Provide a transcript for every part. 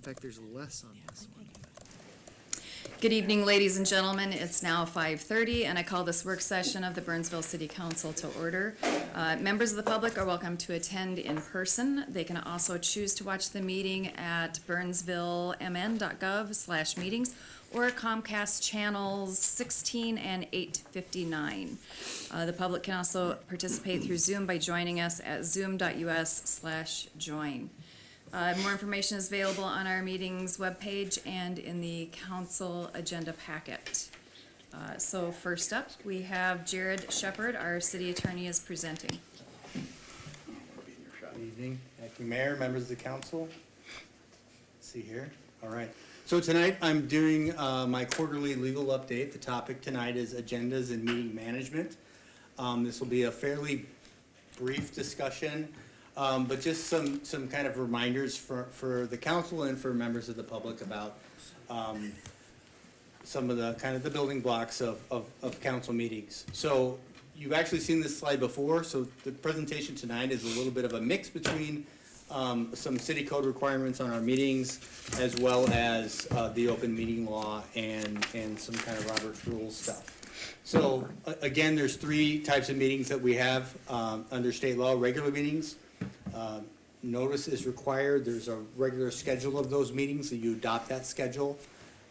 In fact, there's less on this one. Good evening, ladies and gentlemen. It's now 5:30, and I call this work session of the Burnsville City Council to order. Members of the public are welcome to attend in person. They can also choose to watch the meeting at burnsvillemn.gov/meetings or Comcast channels 16 and 859. The public can also participate through Zoom by joining us at zoom.us/join. More information is available on our meetings webpage and in the council agenda packet. So first up, we have Jared Shepard, our city attorney, is presenting. Good evening. Thank you, Mayor, members of the council. Let's see here. All right. So tonight I'm doing my quarterly legal update. The topic tonight is agendas and meeting management. This will be a fairly brief discussion. But just some kind of reminders for the council and for members of the public about some of the kind of the building blocks of council meetings. So you've actually seen this slide before, so the presentation tonight is a little bit of a mix between some city code requirements on our meetings as well as the open meeting law and some kind of Robert's Rules stuff. So again, there's three types of meetings that we have under state law: regular meetings. Notice is required. There's a regular schedule of those meetings, so you adopt that schedule.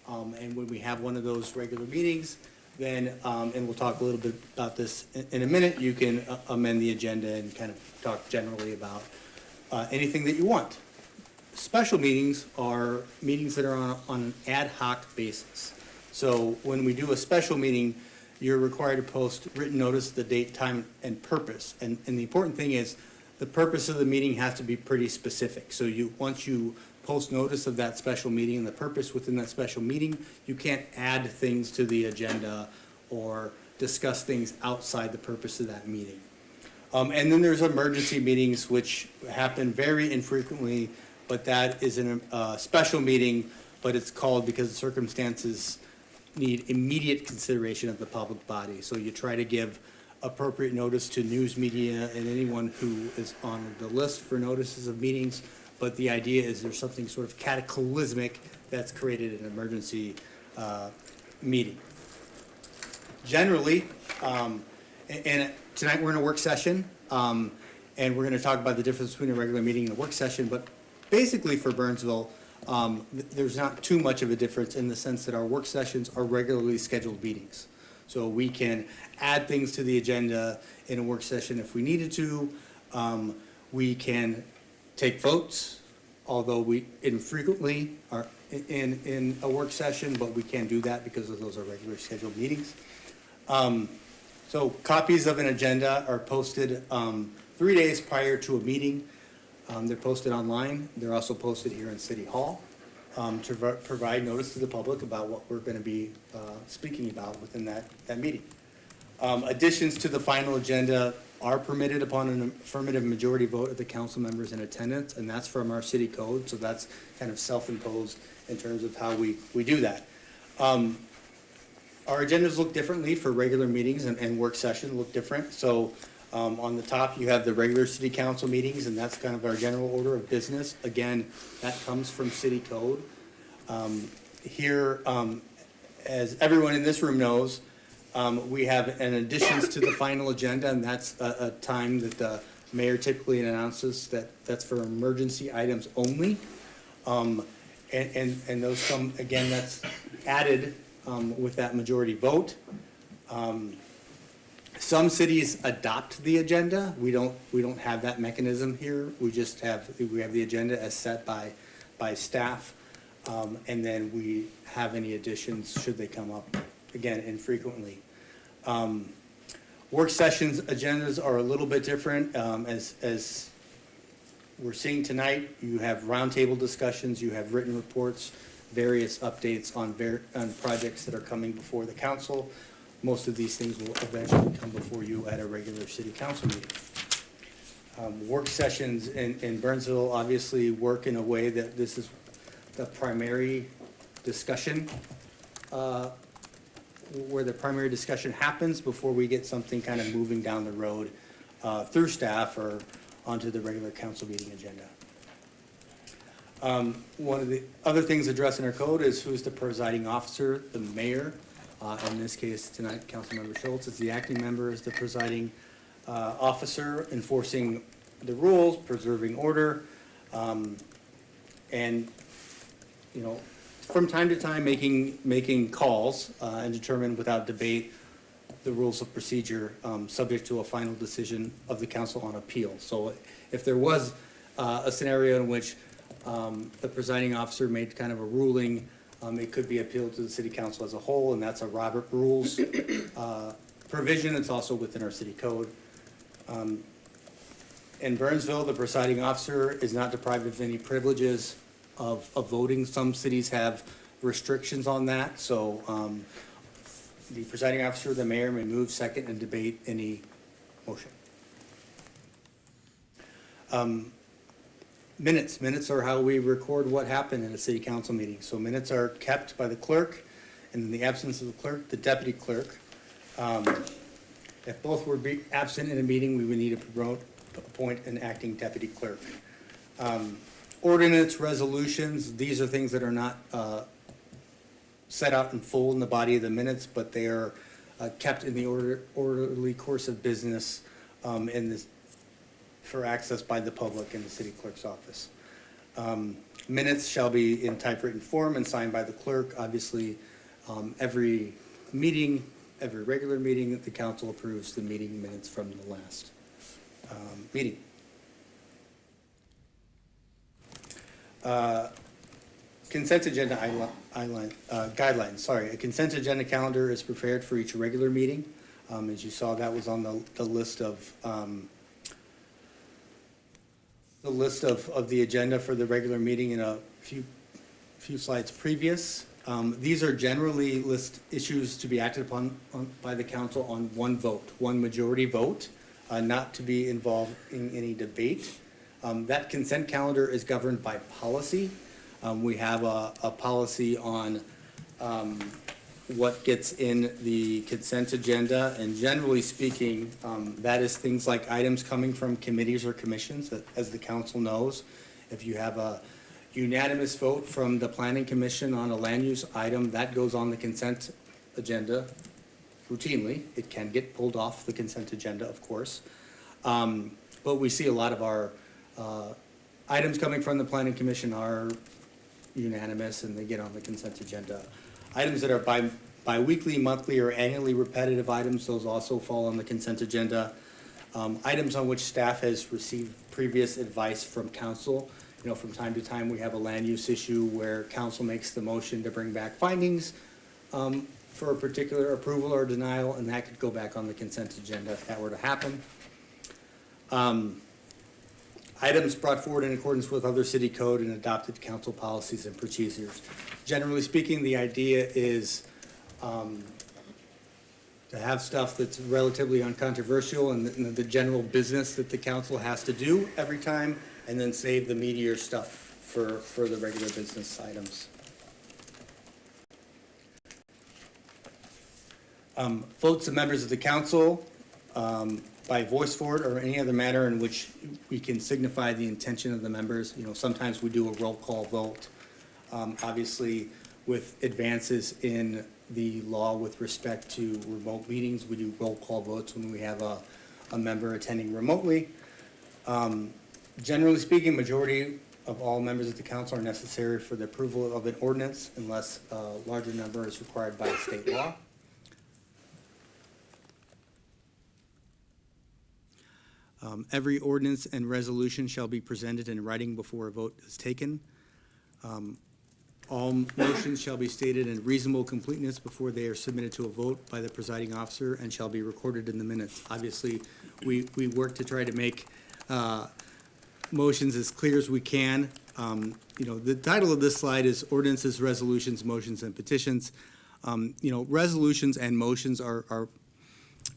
And when we have one of those regular meetings, then, and we'll talk a little bit about this in a minute, you can amend the agenda and kind of talk generally about anything that you want. Special meetings are meetings that are on an ad hoc basis. So when we do a special meeting, you're required to post written notice, the date, time, and purpose. And the important thing is, the purpose of the meeting has to be pretty specific. So once you post notice of that special meeting and the purpose within that special meeting, you can't add things to the agenda or discuss things outside the purpose of that meeting. And then there's emergency meetings, which happen very infrequently, but that is a special meeting, but it's called because the circumstances need immediate consideration of the public body. So you try to give appropriate notice to news media and anyone who is on the list for notices of meetings, but the idea is there's something sort of cataclysmic that's created an emergency meeting. Generally, and tonight we're in a work session, and we're going to talk about the difference between a regular meeting and a work session, but basically for Burnsville, there's not too much of a difference in the sense that our work sessions are regularly scheduled meetings. So we can add things to the agenda in a work session if we needed to. We can take votes, although we infrequently are in a work session, but we can't do that because those are regular scheduled meetings. So copies of an agenda are posted 3 days prior to a meeting. They're posted online. They're also posted here in City Hall to provide notice to the public about what we're going to be speaking about within that meeting. Additions to the final agenda are permitted upon an affirmative majority vote of the council members in attendance, and that's from our city code, so that's kind of self-imposed in terms of how we do that. Our agendas look differently for regular meetings and work sessions look different. So on the top, you have the regular city council meetings, and that's kind of our general order of business. Again, that comes from city code. Here, as everyone in this room knows, we have an additions to the final agenda, and that's a time that the mayor typically announces that's for emergency items only. And those come, again, that's added with that majority vote. Some cities adopt the agenda. We don't have that mechanism here. We have the agenda as set by staff, and then we have any additions should they come up, again, infrequently. Work sessions agendas are a little bit different. As we're seeing tonight, you have roundtable discussions, you have written reports, various updates on projects that are coming before the council. Most of these things will eventually come before you at a regular city council meeting. Work sessions in Burnsville obviously work in a way that this is the primary discussion, where the primary discussion happens before we get something kind of moving down the road through staff or onto the regular council meeting agenda. One of the other things addressed in our code is who's the presiding officer, the mayor. In this case tonight, Councilmember Schultz is the acting member, is the presiding officer, enforcing the rules, preserving order, and, you know, from time to time, making calls and determine without debate the rules of procedure, subject to a final decision of the council on appeal. So if there was a scenario in which the presiding officer made kind of a ruling, it could be appealed to the city council as a whole, and that's a Robert Rules provision. It's also within our city code. In Burnsville, the presiding officer is not deprived of any privileges of voting. Some cities have restrictions on that, so the presiding officer, the mayor, may move, second, and debate any motion. Minutes are how we record what happened in a city council meeting. So minutes are kept by the clerk, and in the absence of the clerk, the deputy clerk. If both were absent in a meeting, we would need to appoint an acting deputy clerk. Ordinance, resolutions, these are things that are not set out in full in the body of the minutes, but they are kept in the orderly course of business for access by the public in the city clerk's office. Minutes shall be in typewritten form and signed by the clerk. Obviously, every regular meeting, the council approves the meeting minutes from the last meeting. Consent agenda guidelines. Sorry, a consent agenda calendar is prepared for each regular meeting. As you saw, that was on the list of the agenda for the regular meeting in a few slides previous. These are generally list issues to be acted upon by the council on one vote, one majority vote, not to be involved in any debate. That consent calendar is governed by policy. We have a policy on what gets in the consent agenda, and generally speaking, that is things like items coming from committees or commissions. That, as the council knows, if you have a unanimous vote from the planning commission on a land use item, that goes on the consent agenda routinely. It can get pulled off the consent agenda, of course, but we see a lot of our items coming from the planning commission are unanimous and they get on the consent agenda. Items that are bi-weekly, monthly, or annually repetitive items, those also fall on the consent agenda. Items on which staff has received previous advice from council. You know, from time to time, we have a land use issue where council makes the motion to bring back findings for a particular approval or denial, and that could go back on the consent agenda if that were to happen. Items brought forward in accordance with other city code and adopted council policies and procedures. Generally speaking, the idea is to have stuff that's relatively uncontroversial and the general business that the council has to do every time, and then save the meatier stuff for the regular business items. Votes of members of the council by voice vote or any other manner in which we can signify the intention of the members. You know, sometimes we do a roll call vote. Obviously, with advances in the law with respect to remote meetings, we do roll call votes when we have a member attending remotely. Generally speaking, majority of all members of the council are necessary for the approval of an ordinance unless a larger number is required by state law. Every ordinance and resolution shall be presented in writing before a vote is taken. All motions shall be stated in reasonable completeness before they are submitted to a vote by the presiding officer and shall be recorded in the minutes. Obviously, we work to try to make motions as clear as we can. You know, the title of this slide is Ordinances, Resolutions, Motions, and Petitions. You know, resolutions and motions are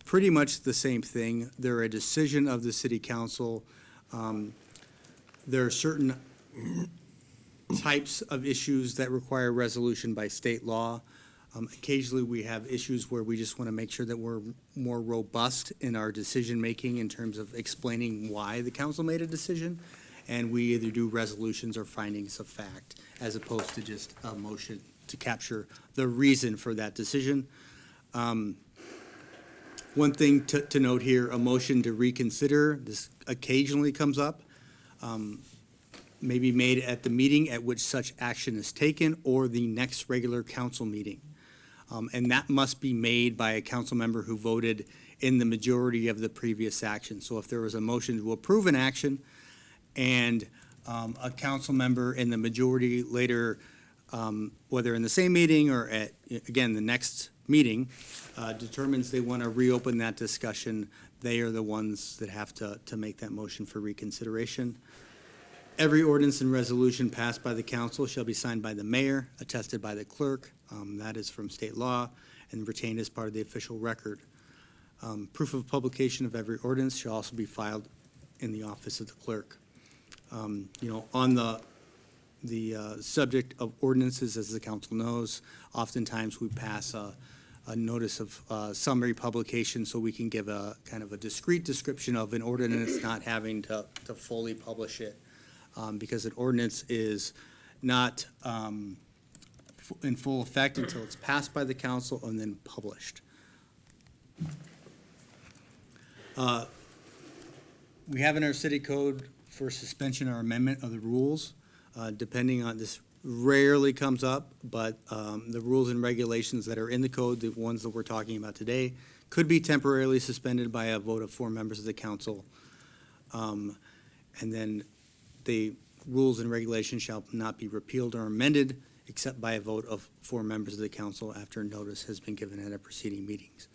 pretty much the same thing. They're a decision of the city council. There are certain types of issues that require resolution by state law. Occasionally we have issues where we just want to make sure that we're more robust in our decision making in terms of explaining why the council made a decision. and we either do resolutions or findings of fact, as opposed to just a motion to capture the reason for that decision. One thing to note here, a motion to reconsider, this occasionally comes up, may be made at the meeting at which such action is taken or the next regular council meeting. And that must be made by a council member who voted in the majority of the previous action. So if there was a motion to approve an action and a council member in the majority later, whether in the same meeting or at, again, the next meeting, determines they want to reopen that discussion, they are the ones that have to make that motion for reconsideration. Every ordinance and resolution passed by the council shall be signed by the mayor, attested by the clerk, that is from state law, and retained as part of the official record. Proof of publication of every ordinance shall also be filed in the office of the clerk. On the subject of ordinances, as the council knows, oftentimes we pass a notice of summary publication so we can give a kind of a discrete description of an ordinance, not having to fully publish it, because an ordinance is not in full effect until it's passed by the council and then published. We have in our city code for suspension or amendment of the rules, depending on, this rarely comes up, but the rules and regulations that are in the code, the ones that we're talking about today, could be temporarily suspended by a vote of 4 members of the council. And then the rules and regulations shall not be repealed or amended except by a vote of 4 members of the council after notice has been given at a preceding meetings.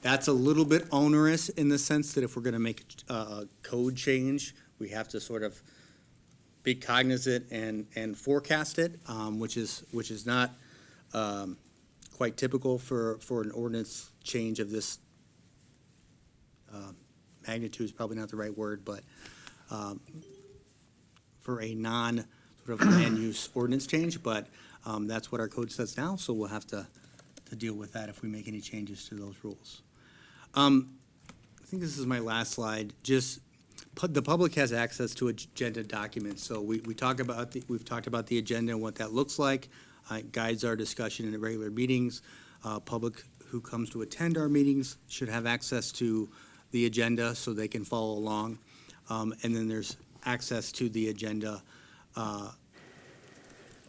That's a little bit onerous in the sense that if we're going to make a code change, we have to sort of be cognizant and forecast it, which is not quite typical for an ordinance change of this magnitude is probably not the right word, but for a non sort of land use ordinance change, but that's what our code says now, so we'll have to deal with that if we make any changes to those rules. I think this is my last slide. Just the public has access to agenda documents, so we've talked about the agenda and what that looks like. It guides our discussion in the regular meetings. Public who comes to attend our meetings should have access to the agenda so they can follow along. And then there's access to the agenda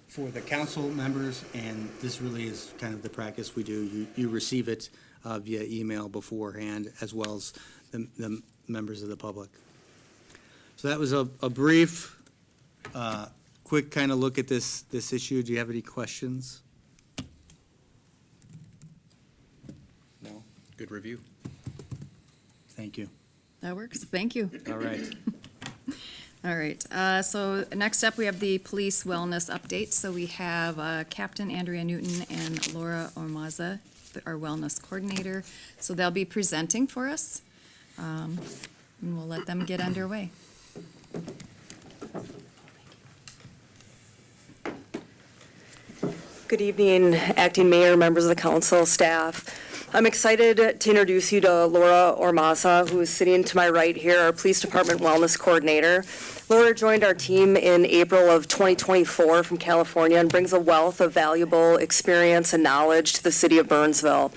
for the council members, and this really is kind of the practice we do. You receive it via email beforehand, as well as the members of the public. So that was a brief, quick kind of look at this issue. Do you have any questions? No? Good review. Thank you. That works. Thank you. All right. All right, so next up, we have the police wellness update. So we have Captain Andrea Newton and Laura Ormaza, our wellness coordinator. So they'll be presenting for us, and we'll let them get underway. Good evening, Acting Mayor, members of the council, staff. I'm excited to introduce you to Laura Ormaza, who is sitting to my right here, our Police Department Wellness Coordinator. Laura joined our team in April of 2024 from California and brings a wealth of valuable experience and knowledge to the city of Burnsville.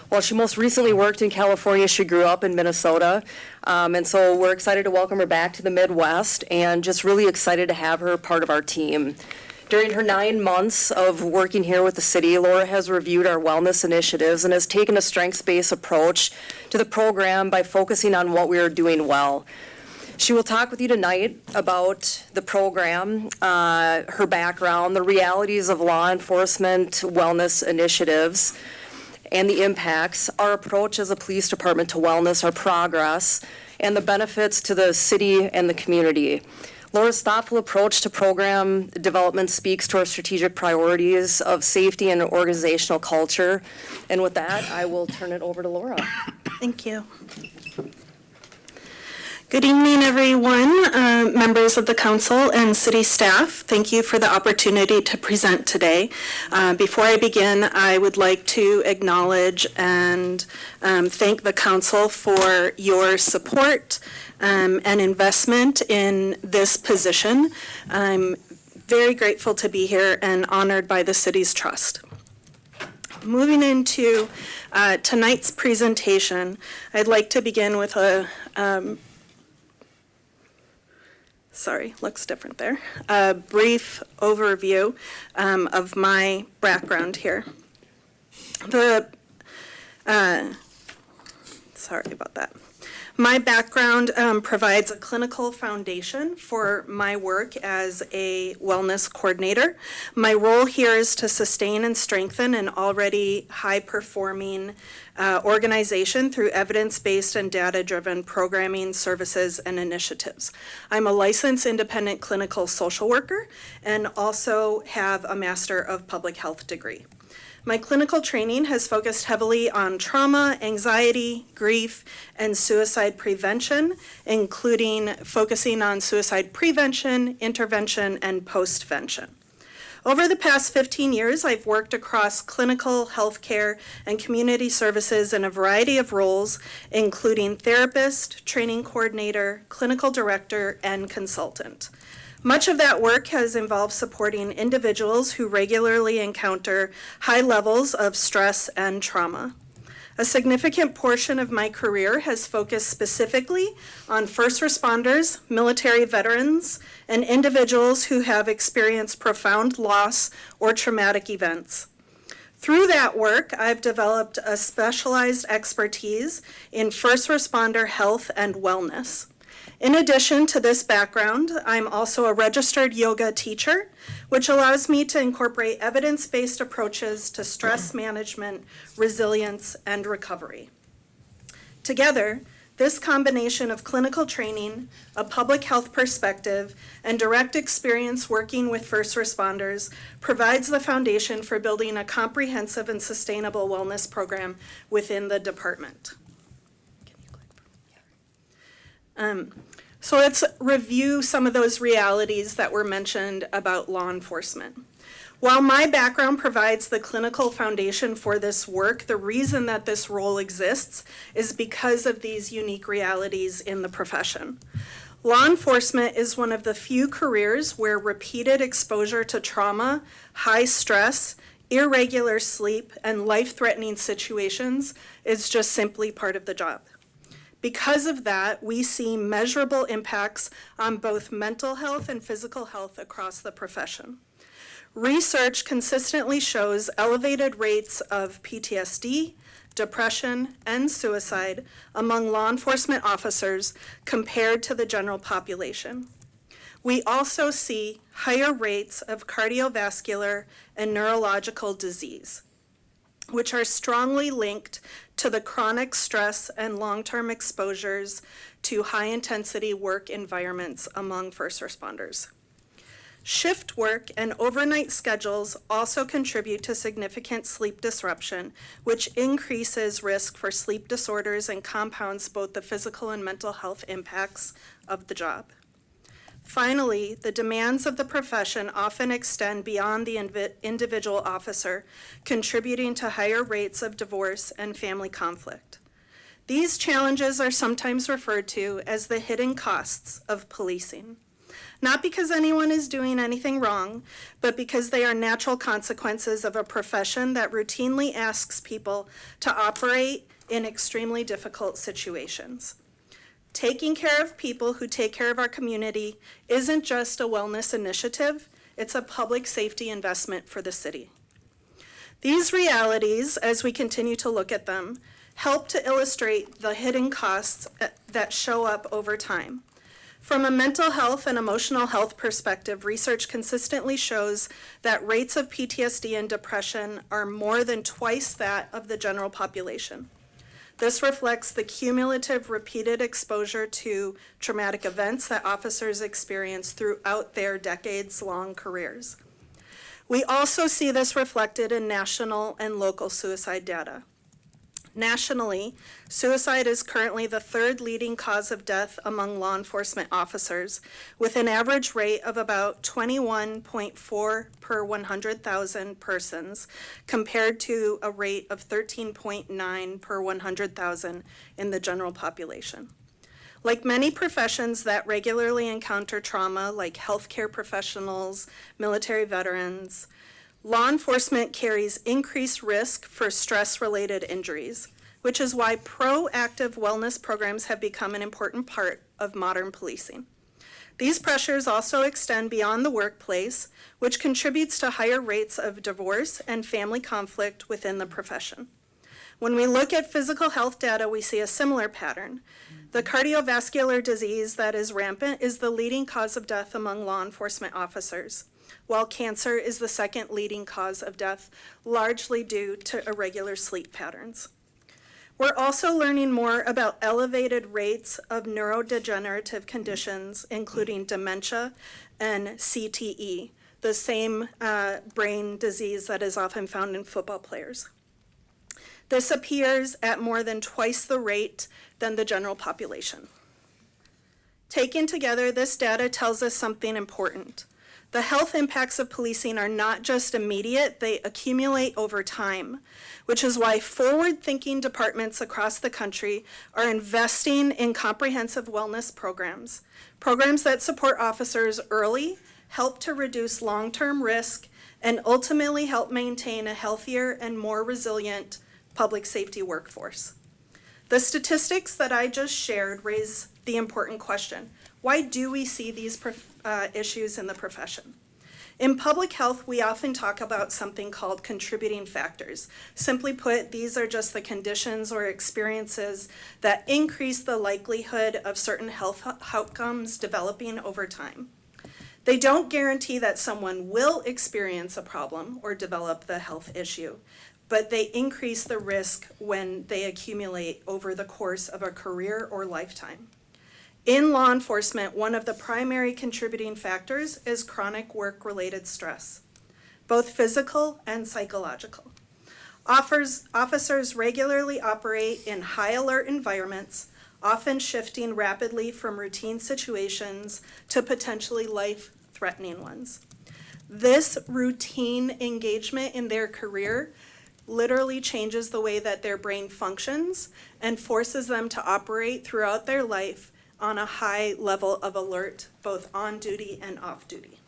While she most recently worked in California, she grew up in Minnesota, and so we're excited to welcome her back to the Midwest and just really excited to have her part of our team. During her 9 months of working here with the city, Laura has reviewed our wellness initiatives and has taken a strengths-based approach to the program by focusing on what we are doing well. She will talk with you tonight about the program, her background, the realities of law enforcement wellness initiatives, and the impacts, our approach as a police department to wellness, our progress, and the benefits to the city and the community. Laura's thoughtful approach to program development speaks to our strategic priorities of safety and organizational culture. And with that, I will turn it over to Laura. Thank you. Good evening, everyone, members of the council and city staff. Thank you for the opportunity to present today. Before I begin, I would like to acknowledge and thank the council for your support and investment in this position. I'm very grateful to be here and honored by the city's trust. Moving into tonight's presentation, I'd like to begin with a sorry, looks different there. A brief overview of my background here. Sorry about that. My background provides a clinical foundation for my work as a wellness coordinator. My role here is to sustain and strengthen an already high-performing organization through evidence-based and data-driven programming, services, and initiatives. I'm a licensed independent clinical social worker and also have a Master of Public Health degree. My clinical training has focused heavily on trauma, anxiety, grief, and suicide prevention, including focusing on suicide prevention, intervention, and postvention. Over the past 15 years, I've worked across clinical, healthcare, and community services in a variety of roles, including therapist, training coordinator, clinical director, and consultant. Much of that work has involved supporting individuals who regularly encounter high levels of stress and trauma. A significant portion of my career has focused specifically on first responders, military veterans, and individuals who have experienced profound loss or traumatic events. Through that work, I've developed a specialized expertise in first responder health and wellness. In addition to this background, I'm also a registered yoga teacher, which allows me to incorporate evidence-based approaches to stress management, resilience, and recovery. Together, this combination of clinical training, a public health perspective, and direct experience working with first responders provides the foundation for building a comprehensive and sustainable wellness program within the department. So let's review some of those realities that were mentioned about law enforcement. While my background provides the clinical foundation for this work, the reason that this role exists is because of these unique realities in the profession. Law enforcement is one of the few careers where repeated exposure to trauma, high stress, irregular sleep, and life-threatening situations is just simply part of the job. Because of that, we see measurable impacts on both mental health and physical health across the profession. Research consistently shows elevated rates of PTSD, depression, and suicide among law enforcement officers compared to the general population. We also see higher rates of cardiovascular and neurological disease, which are strongly linked to the chronic stress and long-term exposures to high-intensity work environments among first responders. Shift work and overnight schedules also contribute to significant sleep disruption, which increases risk for sleep disorders and compounds both the physical and mental health impacts of the job. Finally, the demands of the profession often extend beyond the individual officer, contributing to higher rates of divorce and family conflict. These challenges are sometimes referred to as the hidden costs of policing. Not because anyone is doing anything wrong, but because they are natural consequences of a profession that routinely asks people to operate in extremely difficult situations. Taking care of people who take care of our community isn't just a wellness initiative, it's a public safety investment for the city. These realities, as we continue to look at them, help to illustrate the hidden costs that show up over time. From a mental health and emotional health perspective, research consistently shows that rates of PTSD and depression are more than twice that of the general population. This reflects the cumulative repeated exposure to traumatic events that officers experience throughout their decades-long careers. We also see this reflected in national and local suicide data. Nationally, suicide is currently the third leading cause of death among law enforcement officers, with an average rate of about 21.4 per 100,000 persons, compared to a rate of 13.9 per 100,000 in the general population. Like many professions that regularly encounter trauma, like healthcare professionals, military veterans, law enforcement carries increased risk for stress-related injuries, which is why proactive wellness programs have become an important part of modern policing. These pressures also extend beyond the workplace, which contributes to higher rates of divorce and family conflict within the profession. When we look at physical health data, we see a similar pattern. The cardiovascular disease that is rampant is the leading cause of death among law enforcement officers, while cancer is the second leading cause of death, largely due to irregular sleep patterns. We're also learning more about elevated rates of neurodegenerative conditions, including dementia and CTE, the same brain disease that is often found in football players. This appears at more than twice the rate than the general population. Taken together, this data tells us something important. The health impacts of policing are not just immediate, they accumulate over time, which is why forward-thinking departments across the country are investing in comprehensive wellness programs, programs that support officers early, help to reduce long-term risk, and ultimately help maintain a healthier and more resilient public safety workforce. The statistics that I just shared raise the important question: why do we see these issues in the profession? In public health, we often talk about something called contributing factors. Simply put, these are just the conditions or experiences that increase the likelihood of certain health outcomes developing over time. They don't guarantee that someone will experience a problem or develop the health issue, but they increase the risk when they accumulate over the course of a career or lifetime. In law enforcement, one of the primary contributing factors is chronic work-related stress, both physical and psychological. Officers regularly operate in high-alert environments, often shifting rapidly from routine situations to potentially life-threatening ones. This routine engagement in their career literally changes the way that their brain functions and forces them to operate throughout their life on a high level of alert, both on duty and off duty.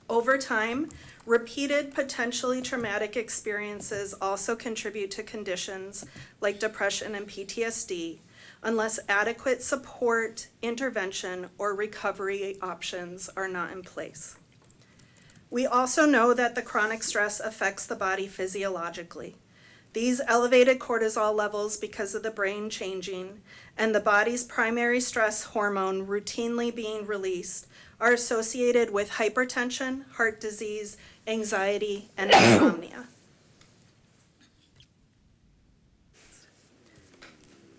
Over time, repeated potentially traumatic experiences also contribute to conditions like depression and PTSD, unless adequate support, intervention, or recovery options are not in place. We also know that the chronic stress affects the body physiologically. These elevated cortisol levels, because of the brain changing and the body's primary stress hormone routinely being released, are associated with hypertension, heart disease, anxiety, and insomnia.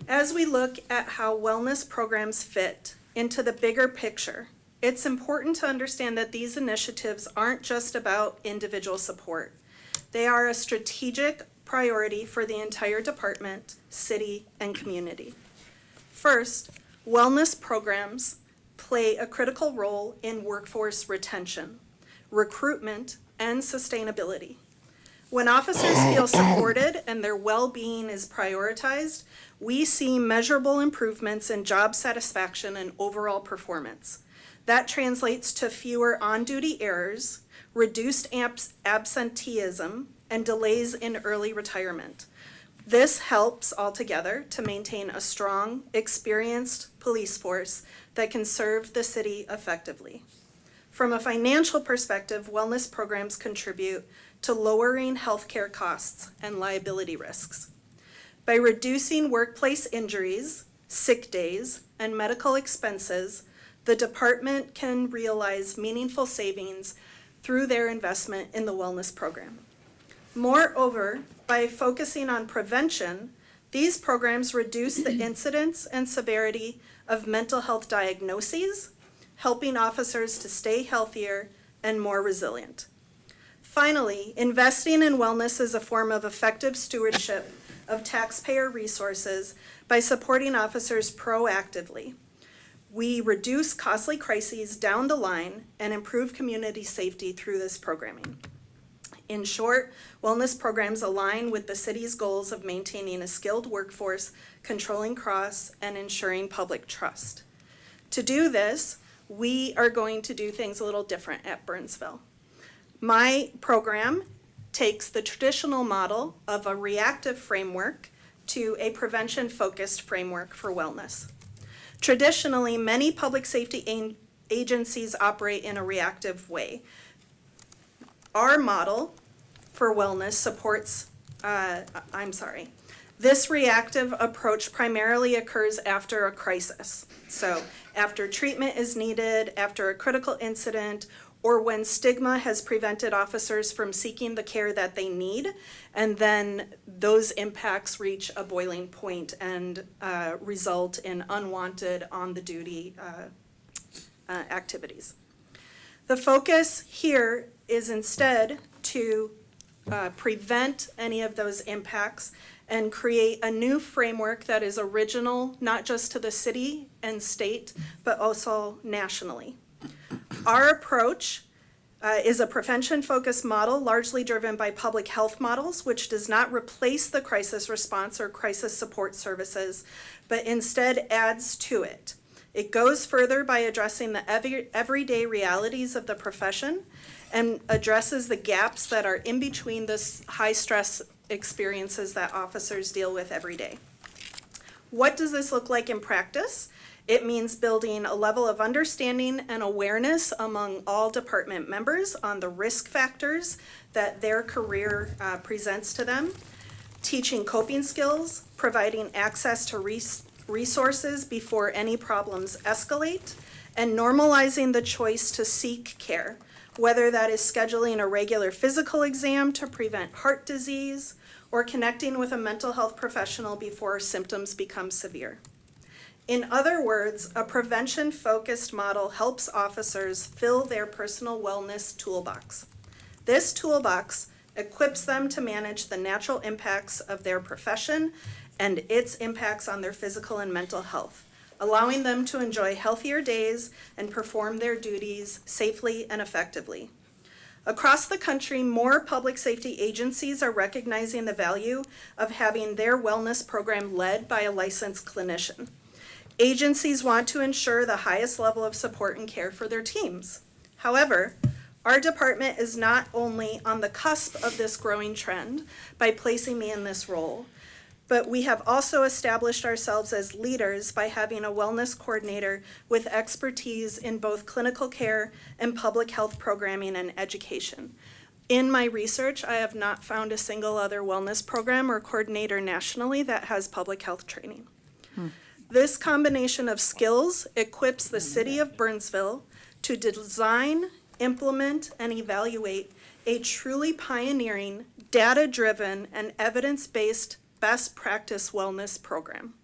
As we look at how wellness programs fit into the bigger picture, it's important to understand that these initiatives aren't just about individual support. They are a strategic priority for the entire department, city, and community. First, wellness programs play a critical role in workforce retention, recruitment, and sustainability. When officers feel supported and their well-being is prioritized, we see measurable improvements in job satisfaction and overall performance. That translates to fewer on-duty errors, reduced absenteeism, and delays in early retirement. This helps altogether to maintain a strong, experienced police force that can serve the city effectively. From a financial perspective, wellness programs contribute to lowering healthcare costs and liability risks. By reducing workplace injuries, sick days, and medical expenses, the department can realize meaningful savings through their investment in the wellness program. Moreover, by focusing on prevention, these programs reduce the incidence and severity of mental health diagnoses, helping officers to stay healthier and more resilient. Finally, investing in wellness is a form of effective stewardship of taxpayer resources by supporting officers proactively. We reduce costly crises down the line and improve community safety through this programming. In short, wellness programs align with the city's goals of maintaining a skilled workforce, controlling costs, and ensuring public trust. To do this, we are going to do things a little different at Burnsville. My program takes the traditional model of a reactive framework to a prevention-focused framework for wellness. Traditionally, many public safety agencies operate in a reactive way. Our model for wellness supports, this reactive approach primarily occurs after a crisis. So after treatment is needed, after a critical incident, or when stigma has prevented officers from seeking the care that they need, and then those impacts reach a boiling point and result in unwanted on-the-duty activities. The focus here is instead to prevent any of those impacts and create a new framework that is original, not just to the city and state, but also nationally. Our approach is a prevention-focused model largely driven by public health models, which does not replace the crisis response or crisis support services, but instead adds to it. It goes further by addressing the everyday realities of the profession and addresses the gaps that are in between the high-stress experiences that officers deal with every day. What does this look like in practice? It means building a level of understanding and awareness among all department members on the risk factors that their career presents to them, teaching coping skills, providing access to resources before any problems escalate, and normalizing the choice to seek care, whether that is scheduling a regular physical exam to prevent heart disease or connecting with a mental health professional before symptoms become severe. In other words, a prevention-focused model helps officers fill their personal wellness toolbox. This toolbox equips them to manage the natural impacts of their profession and its impacts on their physical and mental health, allowing them to enjoy healthier days and perform their duties safely and effectively. Across the country, more public safety agencies are recognizing the value of having their wellness program led by a licensed clinician. Agencies want to ensure the highest level of support and care for their teams. However, our department is not only on the cusp of this growing trend by placing me in this role, but we have also established ourselves as leaders by having a wellness coordinator with expertise in both clinical care and public health programming and education. In my research, I have not found a single other wellness program or coordinator nationally that has public health training. This combination of skills equips the city of Burnsville to design, implement, and evaluate a truly pioneering, data-driven, and evidence-based best practice wellness program.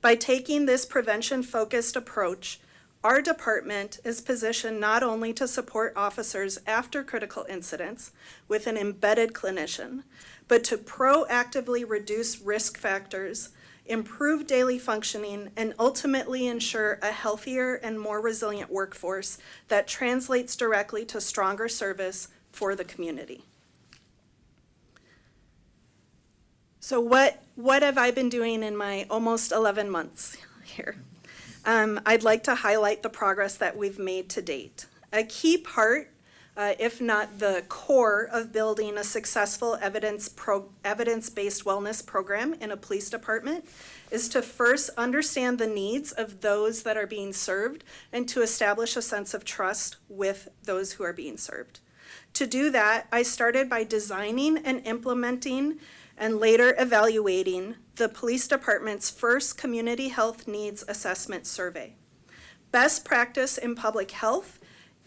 By taking this prevention-focused approach, our department is positioned not only to support officers after critical incidents with an embedded clinician, but to proactively reduce risk factors, improve daily functioning, and ultimately ensure a healthier and more resilient workforce that translates directly to stronger service for the community. So what have I been doing in my almost 11 months here? I'd like to highlight the progress that we've made to date. A key part, if not the core, of building a successful evidence-based wellness program in a police department is to first understand the needs of those that are being served and to establish a sense of trust with those who are being served. To do that, I started by designing and implementing and later evaluating the police department's first community health needs assessment survey. Best practice in public health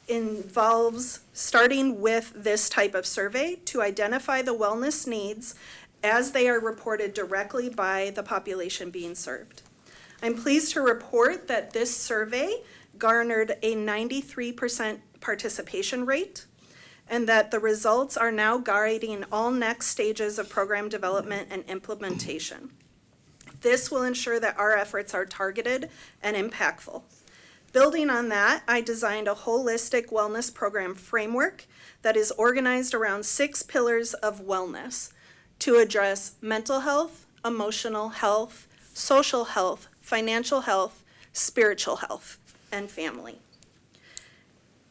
involves starting with this type of survey to identify the wellness needs as they are reported directly by the population being served. I'm pleased to report that this survey garnered a 93% participation rate, and that the results are now guiding all next stages of program development and implementation. This will ensure that our efforts are targeted and impactful. Building on that, I designed a holistic wellness program framework that is organized around 6 pillars of wellness to address mental health, emotional health, social health, financial health, spiritual health, and family.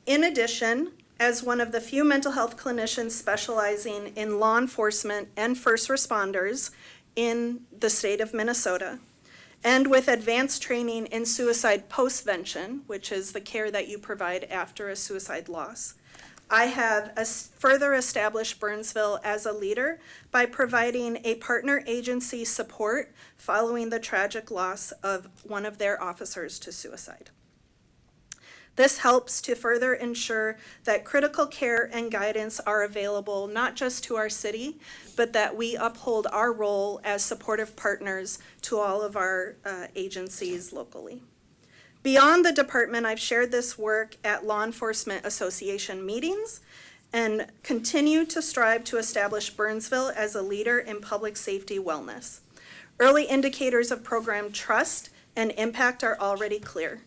In addition, as one of the few mental health clinicians specializing in law enforcement and first responders in the state of Minnesota, and with advanced training in suicide postvention, which is the care that you provide after a suicide loss, I have further established Burnsville as a leader by providing a partner agency support following the tragic loss of one of their officers to suicide. This helps to further ensure that critical care and guidance are available not just to our city, but that we uphold our role as supportive partners to all of our agencies locally. Beyond the department, I've shared this work at law enforcement association meetings and continue to strive to establish Burnsville as a leader in public safety wellness. Early indicators of program trust and impact are already clear.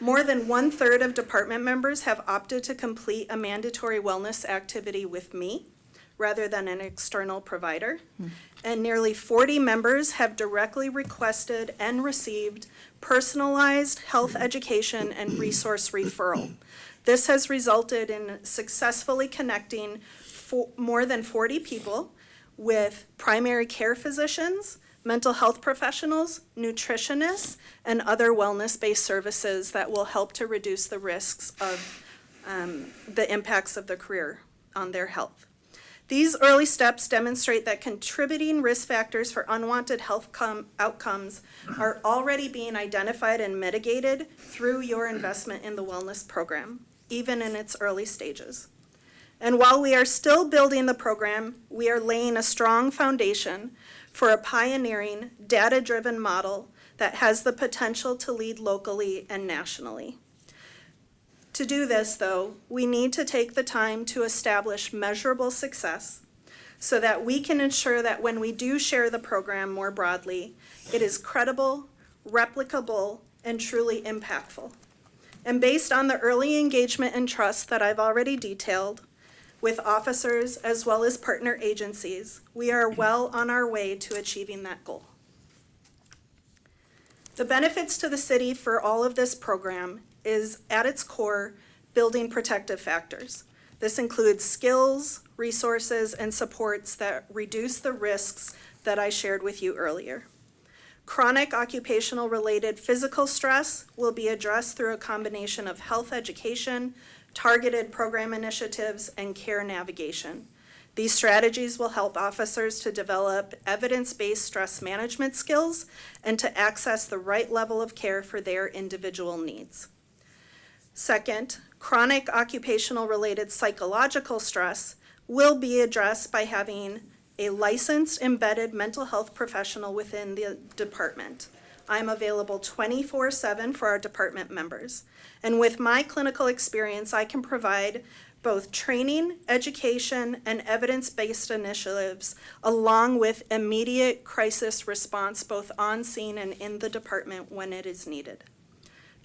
More than 1/3 of department members have opted to complete a mandatory wellness activity with me rather than an external provider. And nearly 40 members have directly requested and received personalized health education and resource referral. This has resulted in successfully connecting more than 40 people with primary care physicians, mental health professionals, nutritionists, and other wellness-based services that will help to reduce the risks of the impacts of the career on their health. These early steps demonstrate that contributing risk factors for unwanted health outcomes are already being identified and mitigated through your investment in the wellness program, even in its early stages. And while we are still building the program, we are laying a strong foundation for a pioneering, data-driven model that has the potential to lead locally and nationally. To do this, though, we need to take the time to establish measurable success so that we can ensure that when we do share the program more broadly, it is credible, replicable, and truly impactful. And based on the early engagement and trust that I've already detailed, with officers as well as partner agencies, we are well on our way to achieving that goal. The benefits to the city for all of this program is, at its core, building protective factors. This includes skills, resources, and supports that reduce the risks that I shared with you earlier. Chronic occupational-related physical stress will be addressed through a combination of health education, targeted program initiatives, and care navigation. These strategies will help officers to develop evidence-based stress management skills and to access the right level of care for their individual needs. Second, chronic occupational-related psychological stress will be addressed by having a licensed embedded mental health professional within the department. I'm available 24/7 for our department members. And with my clinical experience, I can provide both training, education, and evidence-based initiatives, along with immediate crisis response, both on scene and in the department when it is needed.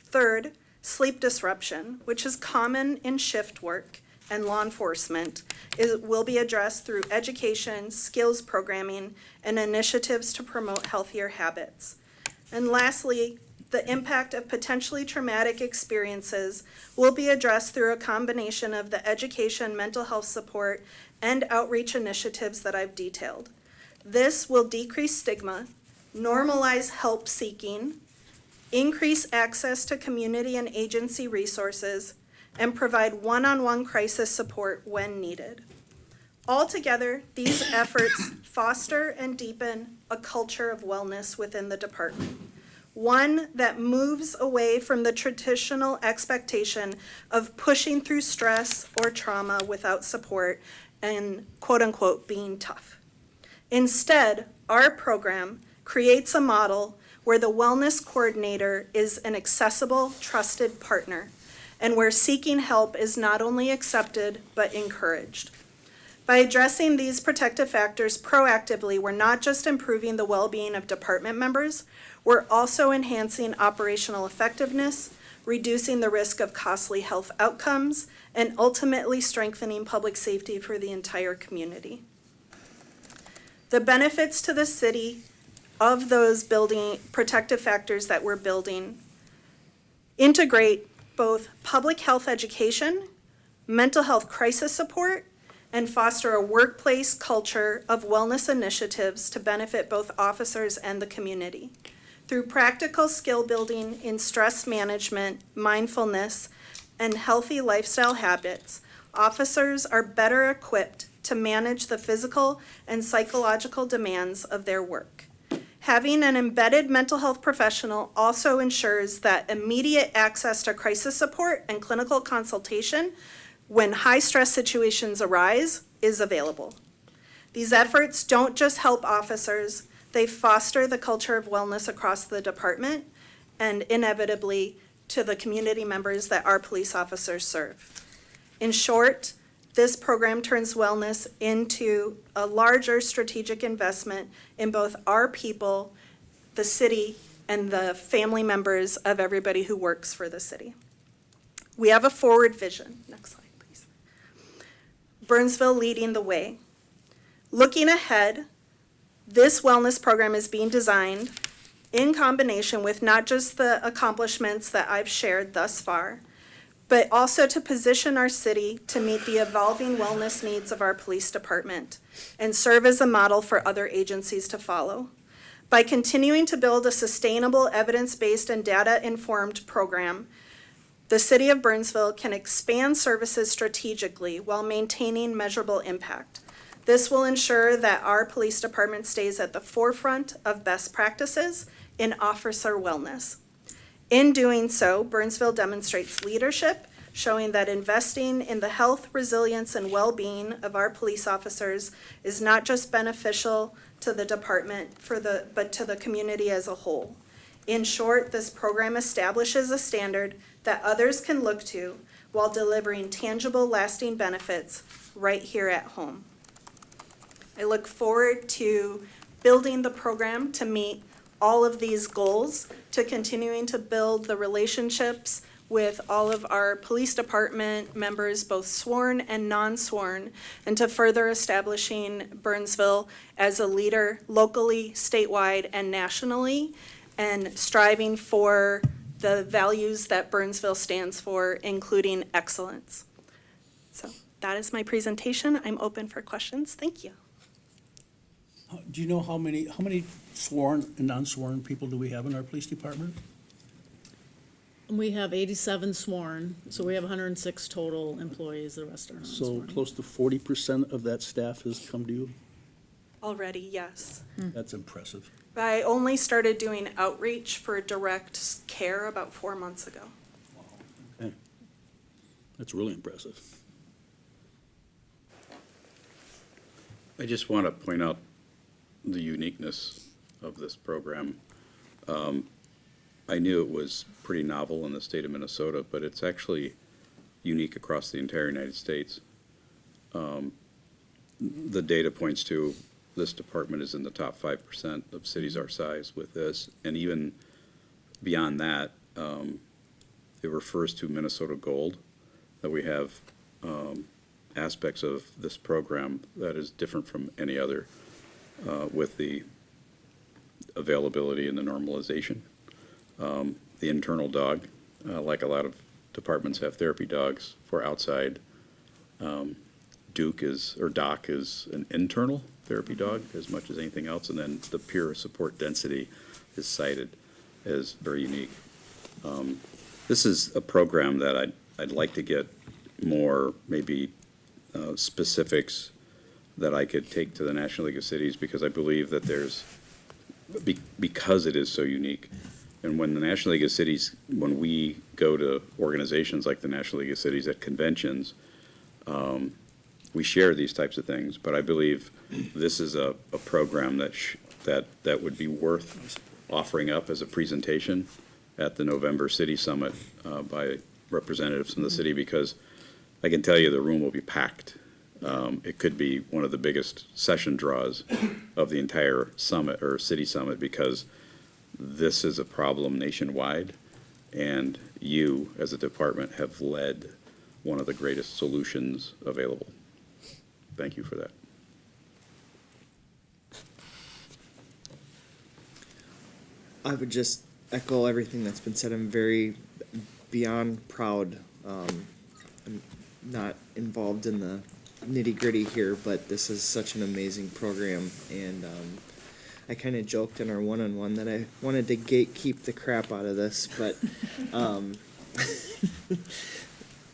Third, sleep disruption, which is common in shift work and law enforcement, will be addressed through education, skills programming, and initiatives to promote healthier habits. And lastly, the impact of potentially traumatic experiences will be addressed through a combination of the education, mental health support, and outreach initiatives that I've detailed. This will decrease stigma, normalize help seeking, increase access to community and agency resources, and provide one-on-one crisis support when needed. Altogether, these efforts foster and deepen a culture of wellness within the department, one that moves away from the traditional expectation of pushing through stress or trauma without support and quote-unquote being tough. Instead, our program creates a model where the wellness coordinator is an accessible, trusted partner, and where seeking help is not only accepted but encouraged. By addressing these protective factors proactively, we're not just improving the well-being of department members, we're also enhancing operational effectiveness, reducing the risk of costly health outcomes, and ultimately strengthening public safety for the entire community. The benefits to the city of those building protective factors that we're building integrate both public health education, mental health crisis support, and foster a workplace culture of wellness initiatives to benefit both officers and the community. Through practical skill building in stress management, mindfulness, and healthy lifestyle habits, officers are better equipped to manage the physical and psychological demands of their work. Having an embedded mental health professional also ensures that immediate access to crisis support and clinical consultation when high-stress situations arise is available. These efforts don't just help officers, they foster the culture of wellness across the department and inevitably to the community members that our police officers serve. In short, this program turns wellness into a larger strategic investment in both our people, the city, and the family members of everybody who works for the city. We have a forward vision. Next slide, please. Burnsville leading the way. Looking ahead, this wellness program is being designed in combination with not just the accomplishments that I've shared thus far, but also to position our city to meet the evolving wellness needs of our police department and serve as a model for other agencies to follow. By continuing to build a sustainable, evidence-based, and data-informed program, the City of Burnsville can expand services strategically while maintaining measurable impact. This will ensure that our police department stays at the forefront of best practices in officer wellness. In doing so, Burnsville demonstrates leadership, showing that investing in the health, resilience, and well-being of our police officers is not just beneficial to the department but to the community as a whole. In short, this program establishes a standard that others can look to while delivering tangible, lasting benefits right here at home. I look forward to building the program to meet all of these goals, to continuing to build the relationships with all of our police department members, both sworn and non-sworn, and to further establishing Burnsville as a leader locally, statewide, and nationally, and striving for the values that Burnsville stands for, including excellence. So that is my presentation. I'm open for questions. Thank you. Do you know how many sworn and non-sworn people do we have in our police department? We have 87 sworn, so we have 106 total employees, the rest are So non-sworn. close to 40% of that staff has come to you? Already, yes. That's impressive. I only started doing outreach for direct care about 4 months ago. Okay. That's really impressive. I just want to point out the uniqueness of this program. I knew it was pretty novel in the state of Minnesota, but it's actually unique across the entire United States. The data points to this department is in the top 5% of cities our size with this, and even beyond that, it refers to Minnesota Gold, that we have aspects of this program that is different from any other, with the availability and the normalization. The internal dog, like a lot of departments have therapy dogs for outside. Doc is an internal therapy dog as much as anything else, and then the pure support density is cited as very unique. This is a program that I'd like to get more maybe specifics that I could take to the National League of Cities, because I believe that because it is so unique. And when the National League of Cities, when we go to organizations like the National League of Cities at conventions, we share these types of things. But I believe this is a program that would be worth offering up as a presentation at the November City Summit by representatives from the city, because I can tell you the room will be packed. It could be one of the biggest session draws of the entire summit or city summit, because this is a problem nationwide, and you, as a department, have led one of the greatest solutions available. Thank you for that. I would just echo everything that's been said. I'm very beyond proud. I'm not involved in the nitty-gritty here, but this is such an amazing program, and I kind of joked in our one-on-one that I wanted to gatekeep the crap out of this, but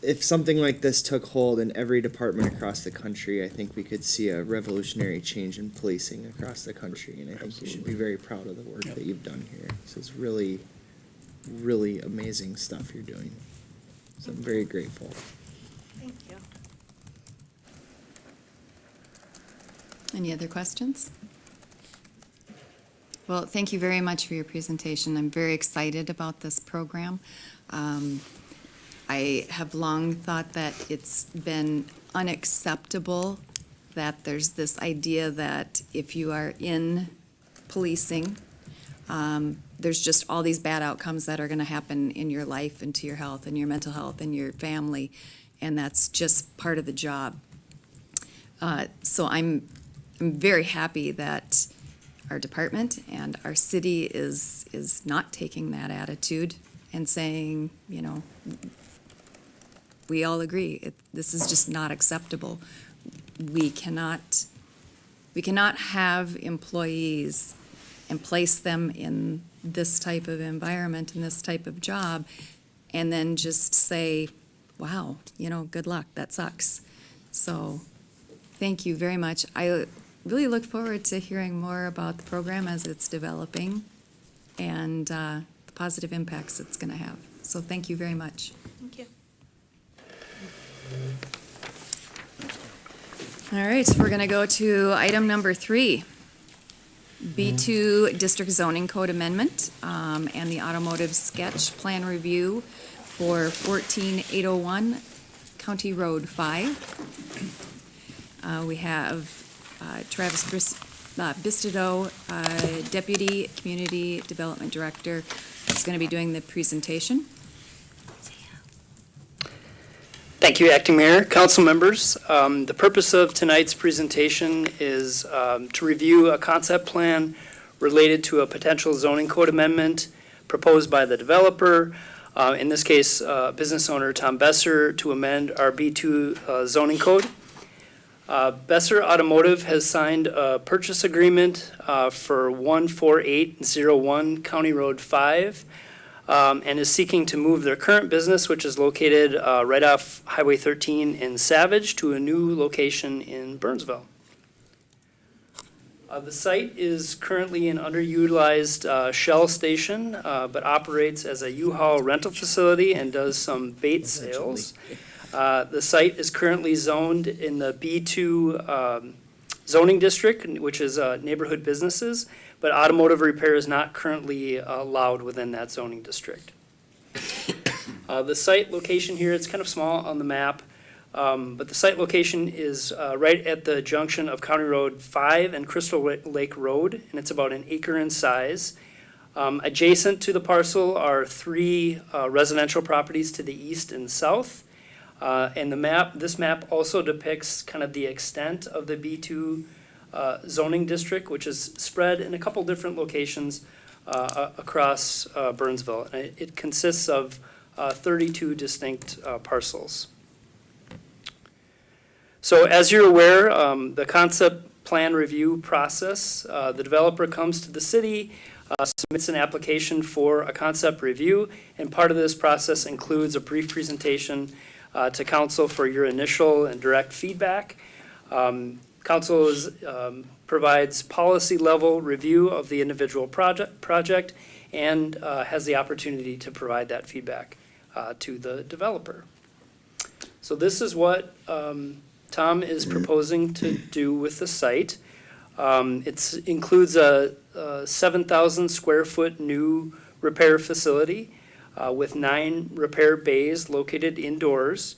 if something like this took hold in every department across the country, I think we could see a revolutionary change in policing across the country, and I think you should be very proud of the work that you've done here. This is really, really amazing stuff you're doing. So I'm very grateful. Thank you. Any other questions? Well, thank you very much for your presentation. I'm very excited about this program. I have long thought that it's been unacceptable that there's this idea that if you are in policing, there's just all these bad outcomes that are going to happen in your life and to your health and your mental health and your family, and that's just part of the job. So I'm very happy that our department and our city is not taking that attitude and saying, you know, we all agree, this is just not acceptable. We cannot have employees and place them in this type of environment, in this type of job, and then just say, wow, you know, good luck, that sucks. So, thank you very much. I really look forward to hearing more about the program as it's developing and the positive impacts it's going to have. So, thank you very much. Thank you. All right, we're going to go to item number 3, B2 District Zoning Code Amendment and the Automotive Sketch Plan Review for 14801 County Road 5. We have Travis Bistido, Deputy Community Development Director, is going to be doing the presentation. Thank you, Acting Mayor, council members. The purpose of tonight's presentation is to review a concept plan related to a potential zoning code amendment proposed by the developer, in this case, business owner Tom Boeser, to amend our B2 zoning code. Boeser Automotive has signed a purchase agreement for 14801 County Road 5. And is seeking to move their current business, which is located right off Highway 13 in Savage, to a new location in Burnsville. The site is currently an underutilized Shell station, but operates as a U-Haul rental facility and does some bait sales. The site is currently zoned in the B2 zoning district, which is neighborhood businesses, but automotive repair is not currently allowed within that zoning district. The site location here, it's kind of small on the map, but the site location is right at the junction of County Road 5 and Crystal Lake Road, and it's about an acre in size. Adjacent to the parcel are 3 residential properties to the east and south. And this map also depicts kind of the extent of the B2 zoning district, which is spread in a couple different locations across Burnsville. And it consists of 32 distinct parcels. So as you're aware, the concept plan review process, the developer comes to the city, submits an application for a concept review, and part of this process includes a brief presentation to council for your initial and direct feedback. Council provides policy level review of the individual project and has the opportunity to provide that feedback to the developer. So this is what Tom is proposing to do with the site. It includes a 7,000 square foot new repair facility. with 9 repair bays located indoors.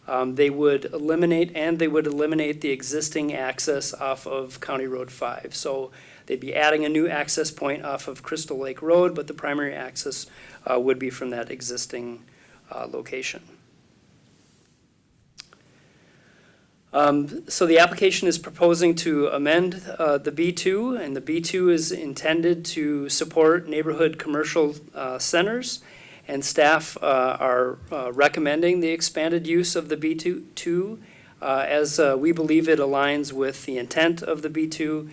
They would eliminate the existing access off of County Road 5. So they'd be adding a new access point off of Crystal Lake Road, but the primary access would be from that existing location. So the application is proposing to amend the B2, and the B2 is intended to support neighborhood commercial centers, and staff are recommending the expanded use of the B2 as we believe it aligns with the intent of the B2,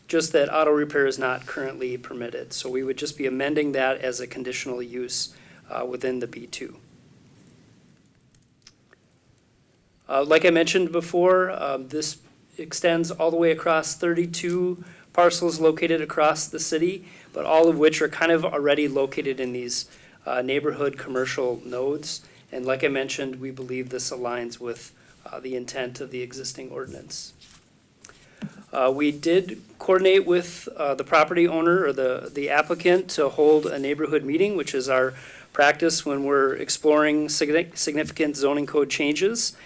just that auto repair is not currently permitted. So we would just be amending that as a conditional use within the B2. Like I mentioned before, this extends all the way across 32 parcels located across the city, but all of which are kind of already located in these neighborhood commercial nodes. And like I mentioned, we believe this aligns with the intent of the existing ordinance. We did coordinate with the property owner or the applicant to hold a neighborhood meeting, which is our practice when we're exploring significant zoning code changes.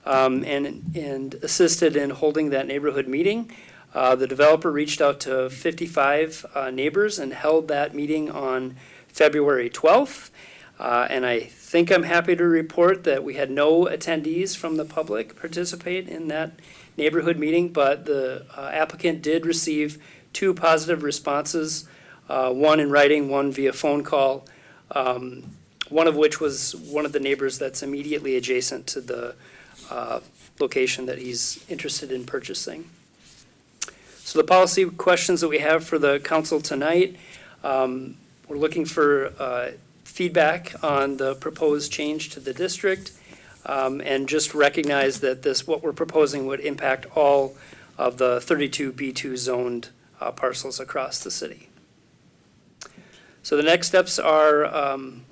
And assisted in holding that neighborhood meeting. The developer reached out to 55 neighbors and held that meeting on February 12th. And I think I'm happy to report that we had no attendees from the public participate in that neighborhood meeting, but the applicant did receive 2 positive responses, one in writing, one via phone call, one of which was one of the neighbors that's immediately adjacent to the location that he's interested in purchasing. So the policy questions that we have for the council tonight, we're looking for feedback on the proposed change to the district, and just recognize that what we're proposing would impact all of the 32 B2 zoned parcels across the city. So the next steps are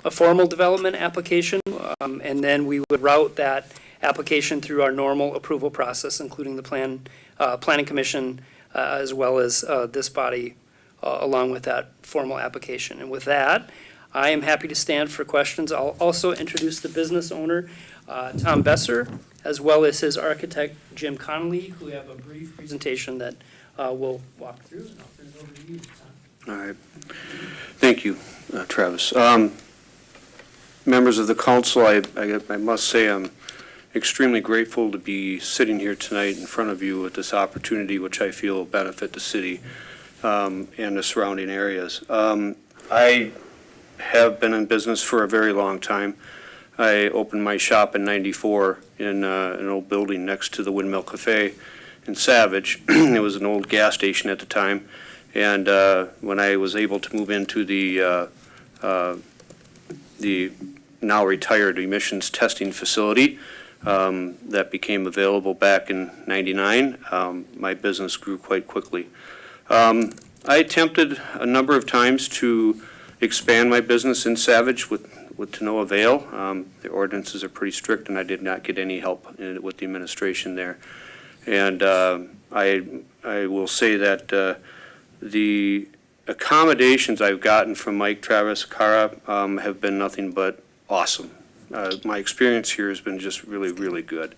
a formal development application, and then we would route that application through our normal approval process, including the planning commission, as well as this body, along with that formal application. And with that, I am happy to stand for questions. I'll also introduce the business owner, Tom Boeser, as well as his architect, Jim Connolly, who have a brief presentation that we'll walk through. And I'll turn it over to you, Tom. All right. Thank you, Travis. Members of the council, I must say I'm extremely grateful to be sitting here tonight in front of you with this opportunity, which I feel will benefit the city and the surrounding areas. I have been in business for a very long time. I opened my shop in '94 in an old building next to the Windmill Cafe in Savage. It was an old gas station at the time. And when I was able to move into the now retired emissions testing facility that became available back in '99, my business grew quite quickly. I attempted a number of times to expand my business in Savage with to no avail. The ordinances are pretty strict, and I did not get any help with the administration there. And I will say that the accommodations I've gotten from Mike, Travis, Cara have been nothing but awesome. My experience here has been just really, really good.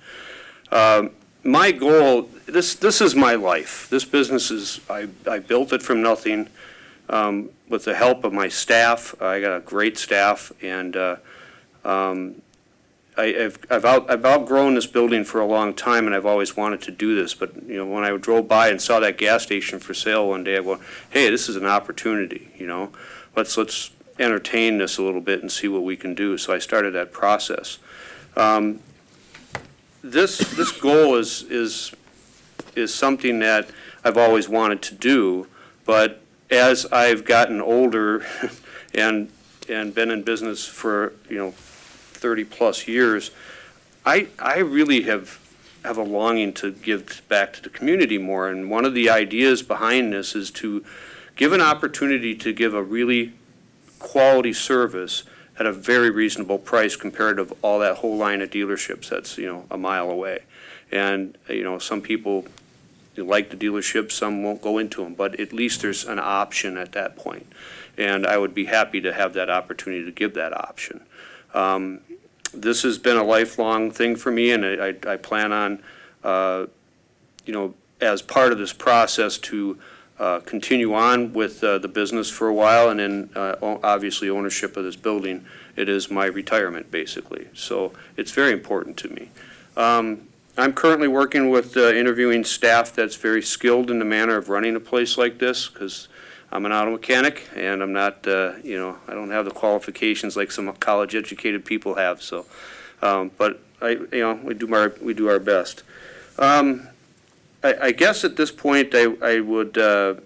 My goal, this is my life. This business is, I built it from nothing with the help of my staff. I got a great staff, and I've outgrown this building for a long time, and I've always wanted to do this. But you know, when I drove by and saw that gas station for sale one day, I go, "Hey, this is an opportunity. You know, let's entertain this a little bit and see what we can do." So I started that process. This goal is something that I've always wanted to do, but as I've gotten older and been in business for 30 plus years, I really have a longing to give back to the community more. And one of the ideas behind this is to give an opportunity to give a really quality service at a very reasonable price compared to all that whole line of dealerships that's a mile away. And some people like the dealership, some won't go into them, but at least there's an option at that point. And I would be happy to have that opportunity to give that option. This has been a lifelong thing for me, and I plan on, as part of this process to continue on with the business for a while, and then obviously ownership of this building. It is my retirement, basically. So it's very important to me. I'm currently working with interviewing staff that's very skilled in the manner of running a place like this, because I'm an auto mechanic, and I'm not, I don't have the qualifications like some college-educated people have. So, but we do our best. I guess at this point, I would, I've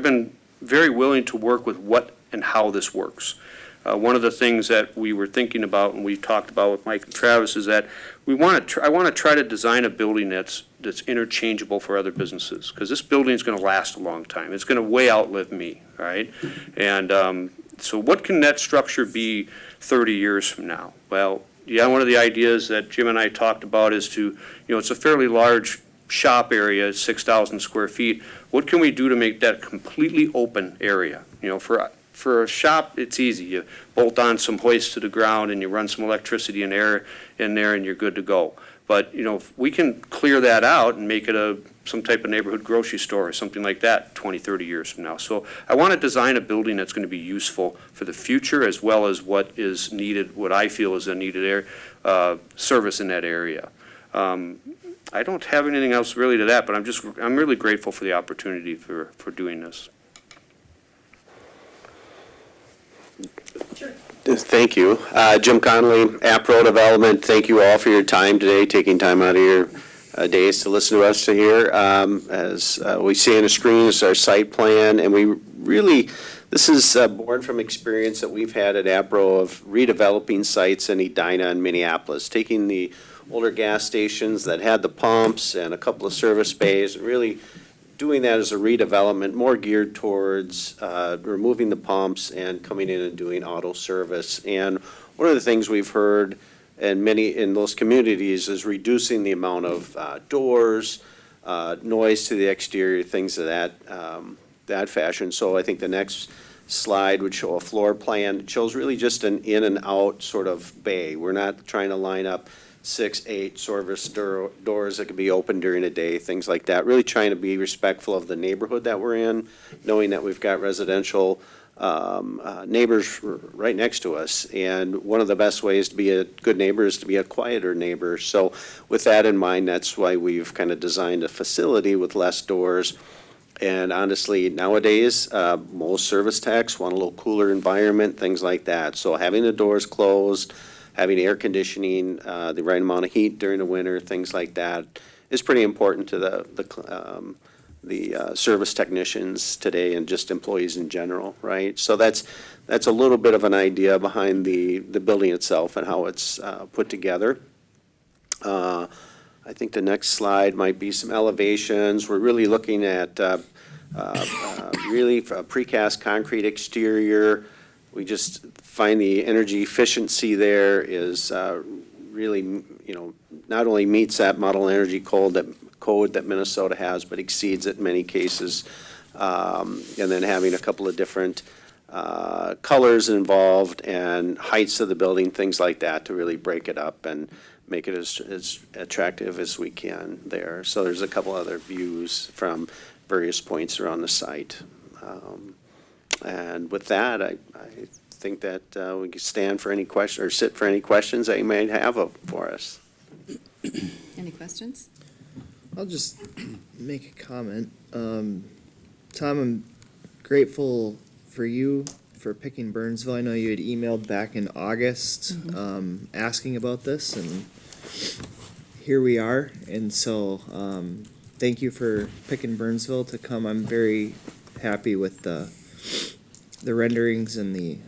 been very willing to work with what and how this works. One of the things that we were thinking about and we've talked about with Mike and Travis is that I want to try to design a building that's interchangeable for other businesses, because this building is going to last a long time. It's going to way outlive me, all right? And so what can that structure be 30 years from now? Well, yeah, one of the ideas that Jim and I talked about is to, it's a fairly large shop area, 6,000 square feet. What can we do to make that completely open area? For a shop, it's easy. You bolt on some hoists to the ground and you run some electricity and air in there and you're good to go. But, if we can clear that out and make it some type of neighborhood grocery store or something like that 20, 30 years from now. So I want to design a building that's going to be useful for the future, as well as what is needed, what I feel is a needed service in that area. I don't have anything else really to that, but I'm really grateful for the opportunity for doing this. Thank you. Jim Connolly, APRO Development, thank you all for your time today, taking time out of your days to listen to us here. As we see on the screen is our site plan, and this is born from experience that we've had at APRO of redeveloping sites in Edina and Minneapolis, taking the older gas stations that had the pumps and a couple of service bays, and really doing that as a redevelopment, more geared towards removing the pumps and coming in and doing auto service. And one of the things we've heard in those communities is reducing the amount of doors, noise to the exterior, things of that fashion. So I think the next slide would show a floor plan. It shows really just an in and out sort of bay. We're not trying to line up 6, 8 service doors that could be open during the day, things like that. Really trying to be respectful of the neighborhood that we're in, knowing that we've got residential neighbors right next to us. And one of the best ways to be a good neighbor is to be a quieter neighbor. So with that in mind, that's why we've kind of designed a facility with less doors. And honestly, nowadays, most service techs want a little cooler environment, things like that. So having the doors closed, having air conditioning, the right amount of heat during the winter, things like that, is pretty important to the service technicians today and just employees in general, right? So that's a little bit of an idea behind the building itself and how it's put together. I think the next slide might be some elevations. We're really looking at really a precast concrete exterior. We just find the energy efficiency there is really, not only meets that model energy code that Minnesota has, but exceeds it in many cases. And then having a couple of different colors involved and heights of the building, things like that, to really break it up and make it as attractive as we can there. So there's a couple other views from various points around the site. And with that, I think that we can stand for any question or sit for any questions that you may have for us. Any questions? I'll just make a comment. Tom, I'm grateful for you for picking Burnsville. I know you had emailed back in August asking about this, and here we are. And so thank you for picking Burnsville to come. I'm very happy with the renderings and the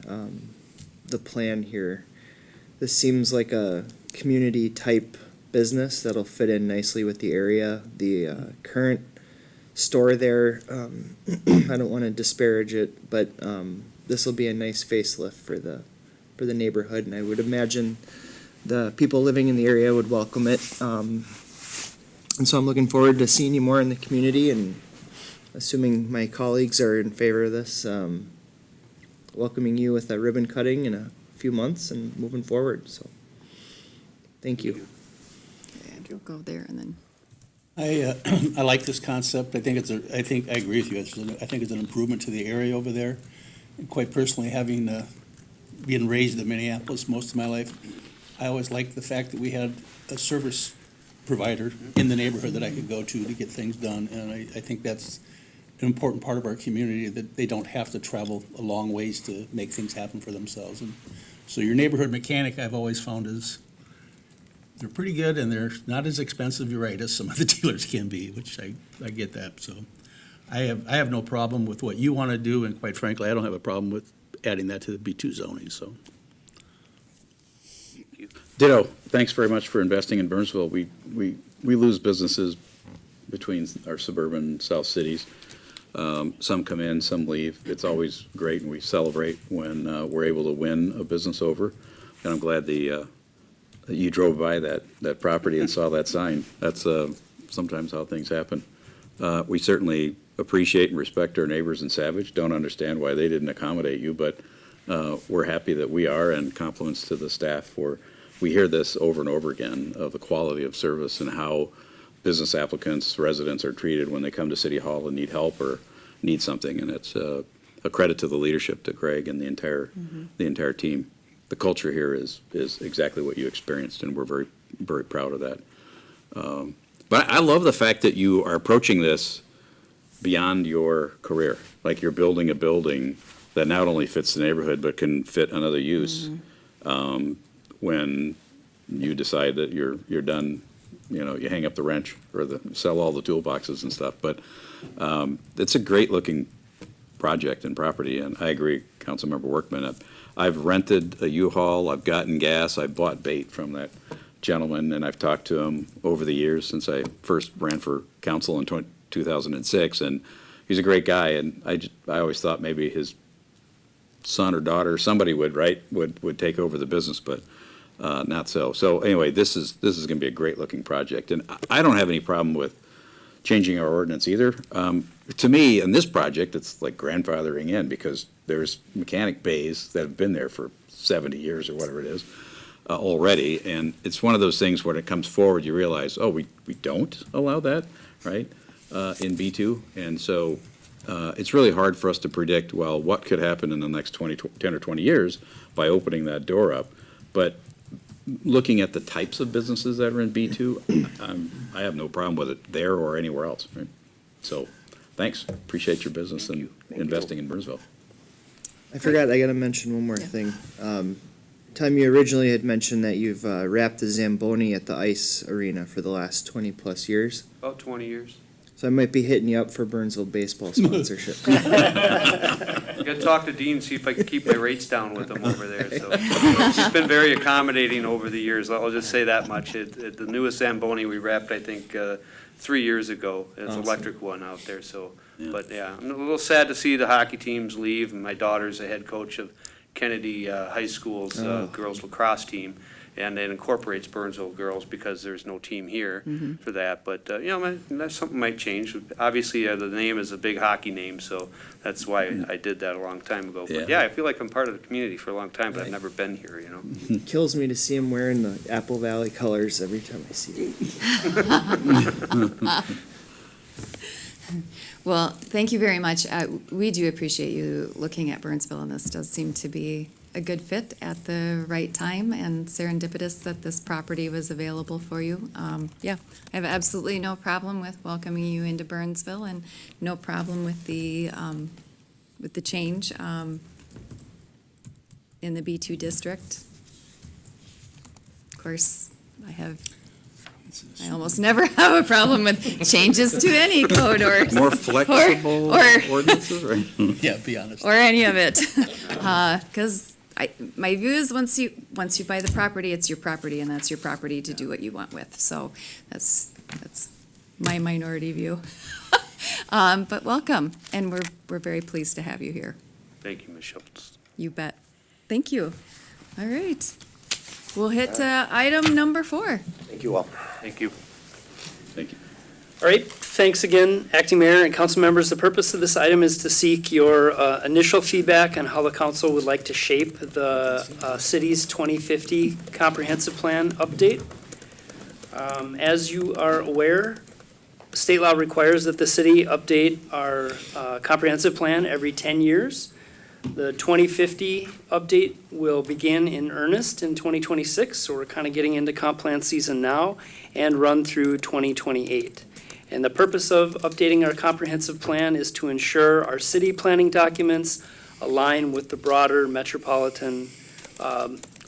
plan here. This seems like a community type business that'll fit in nicely with the area. The current store there, I don't want to disparage it, but this will be a nice facelift for the neighborhood, and I would imagine the people living in the area would welcome it. And so I'm looking forward to seeing you more in the community, and assuming my colleagues are in favor of this, welcoming you with a ribbon cutting in a few months and moving forward, so. Thank you. We'll go there and then. I like this concept. I think I agree with you. I think it's an improvement to the area over there. And quite personally, having, being raised in Minneapolis most of my life, I always liked the fact that we had a service provider in the neighborhood that I could go to get things done. And I think that's an important part of our community, that they don't have to travel a long ways to make things happen for themselves. And so your neighborhood mechanic, I've always found, is, they're pretty good, and they're not as expensive, you're right, as some of the dealers can be, which I get that. So I have no problem with what you want to do, and quite frankly, I don't have a problem with adding that to the B2 zoning, so. Ditto. Thanks very much for investing in Burnsville. We lose businesses between our suburban south cities. Some come in, some leave. It's always great, and we celebrate when we're able to win a business over. And I'm glad that you drove by that property and saw that sign. That's sometimes how things happen. We certainly appreciate and respect our neighbors in Savage. Don't understand why they didn't accommodate you, but we're happy that we are, and compliments to the staff for. We hear this over and over again of the quality of service and how business applicants, residents are treated when they come to City Hall and need help or need something, and it's a credit to the leadership, to Greg and the entire team. The culture here is exactly what you experienced, and we're very, very proud of that. But I love the fact that you are approaching this beyond your career. Like, you're building a building that not only fits the neighborhood, but can fit another use. When you decide that you're done, you hang up the wrench or sell all the toolboxes and stuff. But it's a great-looking project and property, and I agree, Councilmember Workman. I've rented a U-Haul, I've gotten gas, I've bought bait from that gentleman, and I've talked to him over the years since I first ran for council in 2006, and he's a great guy, and I always thought maybe his son or daughter, somebody would take over the business, but not so. So anyway, this is going to be a great-looking project, and I don't have any problem with changing our ordinance either. To me, in this project, it's like grandfathering in, because there's mechanic bays that have been there for 70 years or whatever it is already, and it's one of those things when it comes forward, you realize, oh, we don't allow that, right, in B2, and so it's really hard for us to predict, well, what could happen in the next 10 or 20 years by opening that door up. But looking at the types of businesses that are in B2, I have no problem with it there or anywhere else, right? So, thanks. Appreciate your business and investing in Burnsville. I forgot, I gotta mention one more thing. Tom, you originally had mentioned that you've wrapped the Zamboni at the ice arena for the last 20-plus years. About 20 years. So I might be hitting you up for Burnsville baseball sponsorship. I got to talk to Dean, see if I can keep my rates down with him over there. So he's been very accommodating over the years. I'll just say that much. The newest Zamboni we wrapped, I think, 3 years ago. It's an electric one out there. So, but yeah, I'm a little sad to see the hockey teams leave. And my daughter's the head coach of Kennedy High School's girls lacrosse team. And it incorporates Burnsville girls because there's no team here for that. But, that's something might change. Obviously, the name is a big hockey name, so that's why I did that a long time ago. But, I feel like I'm part of the community for a long time, but I've never been here, It kills me to see him wearing the Apple Valley colors every time I see him. Well, thank you very much. We do appreciate you looking at Burnsville, and this does seem to be a good fit at the right time, and serendipitous that this property was available for you. I have absolutely no problem with welcoming you into Burnsville, and no problem with the change in the B2 district. Of course, I almost never have a problem with changes to any code or More flexible ordinances, right? Yeah, be honest. or any of it, because my view is once you buy the property, it's your property, and that's your property to do what you want with. So that's my minority view. But welcome, and we're very pleased to have you here. Thank you, Ms. Schultz. You bet. Thank you. All right. We'll hit item number 4. Thank you all. Thank you. Thank you. All right, thanks again, Acting Mayor and council members. The purpose of this item is to seek your initial feedback on how the council would like to shape the city's 2050 comprehensive plan update. As you are aware, state law requires that the city update our comprehensive plan every 10 years. The 2050 update will begin in earnest in 2026, so we're kind of getting into comp plan season now, and run through 2028. And the purpose of updating our comprehensive plan is to ensure our city planning documents align with the broader metropolitan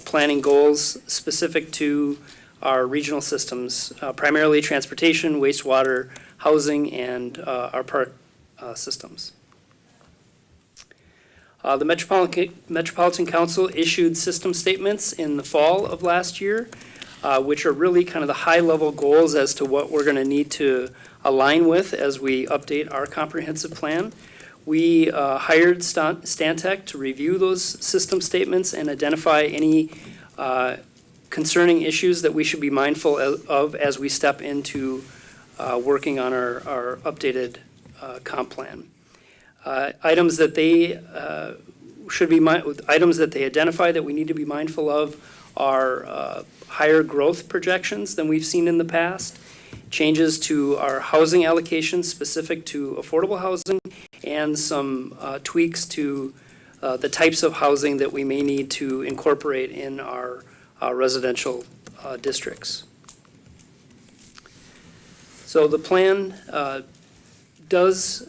planning goals specific to our regional systems, primarily transportation, wastewater, housing, and our park systems. The Metropolitan Council issued system statements in the fall of last year, which are really kind of the high-level goals as to what we're going to need to align with as we update our comprehensive plan. We hired Stantec to review those system statements and identify any concerning issues that we should be mindful of as we step into working on our updated comp plan. Items that they items that they identify that we need to be mindful of are higher growth projections than we've seen in the past, changes to our housing allocations specific to affordable housing, and some tweaks to the types of housing that we may need to incorporate in our residential districts. So the plan does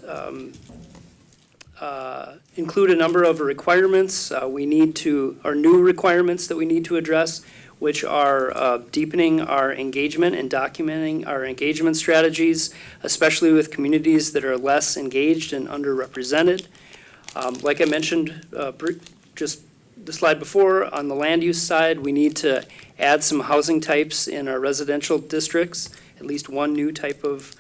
include a number of requirements new requirements that we need to address, which are deepening our engagement and documenting our engagement strategies, especially with communities that are less engaged and underrepresented. Like I mentioned just the slide before, on the land use side, we need to add some housing types in our residential districts, at least one new type of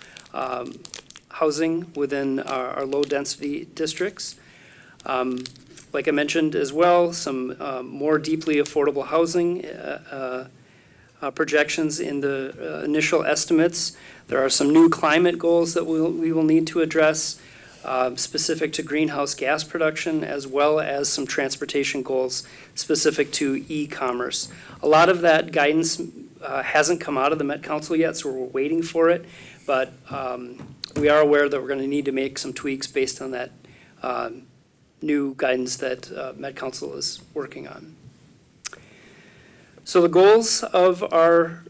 housing within our low-density districts. Like I mentioned as well, some more deeply affordable housing projections in the initial estimates. There are some new climate goals that we will need to address, specific to greenhouse gas production, as well as some transportation goals specific to e-commerce. A lot of that guidance hasn't come out of the Met Council yet, so we're waiting for it, but we are aware that we're going to need to make some tweaks based on that new guidance that Met Council is working on. So the goals of our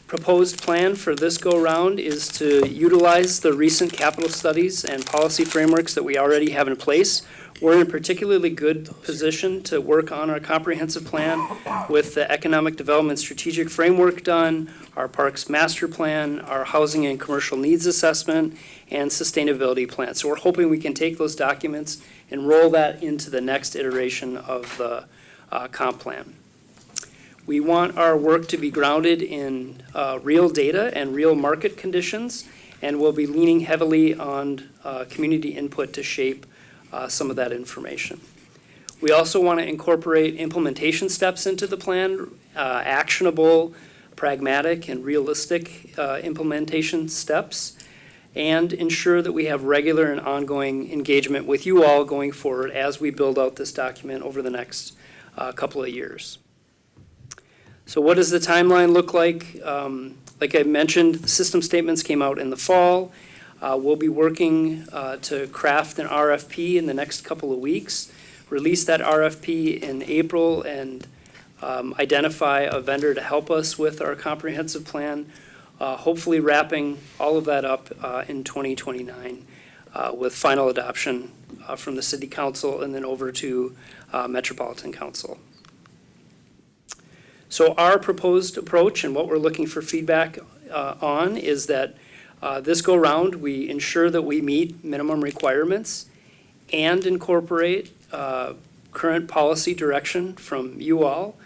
proposed plan for this go-round is to utilize the recent capital studies and policy frameworks that we already have in place. We're in a particularly good position to work on our comprehensive plan with the economic development strategic framework done, our parks master plan, our housing and commercial needs assessment, and sustainability plan. So we're hoping we can take those documents and roll that into the next iteration of the comp plan. We want our work to be grounded in real data and real market conditions, and we'll be leaning heavily on community input to shape some of that information. We also want to incorporate implementation steps into the plan, actionable, pragmatic, and realistic implementation steps, and ensure that we have regular and ongoing engagement with you all going forward as we build out this document over the next couple of years. So what does the timeline look like? Like I mentioned, the system statements came out in the fall. We'll be working to craft an RFP in the next couple of weeks, release that RFP in April, and identify a vendor to help us with our comprehensive plan, hopefully wrapping all of that up in 2029 with final adoption from the City Council and then over to Metropolitan Council. So our proposed approach and what we're looking for feedback on is that this go-round, we ensure that we meet minimum requirements and incorporate current policy direction from you all,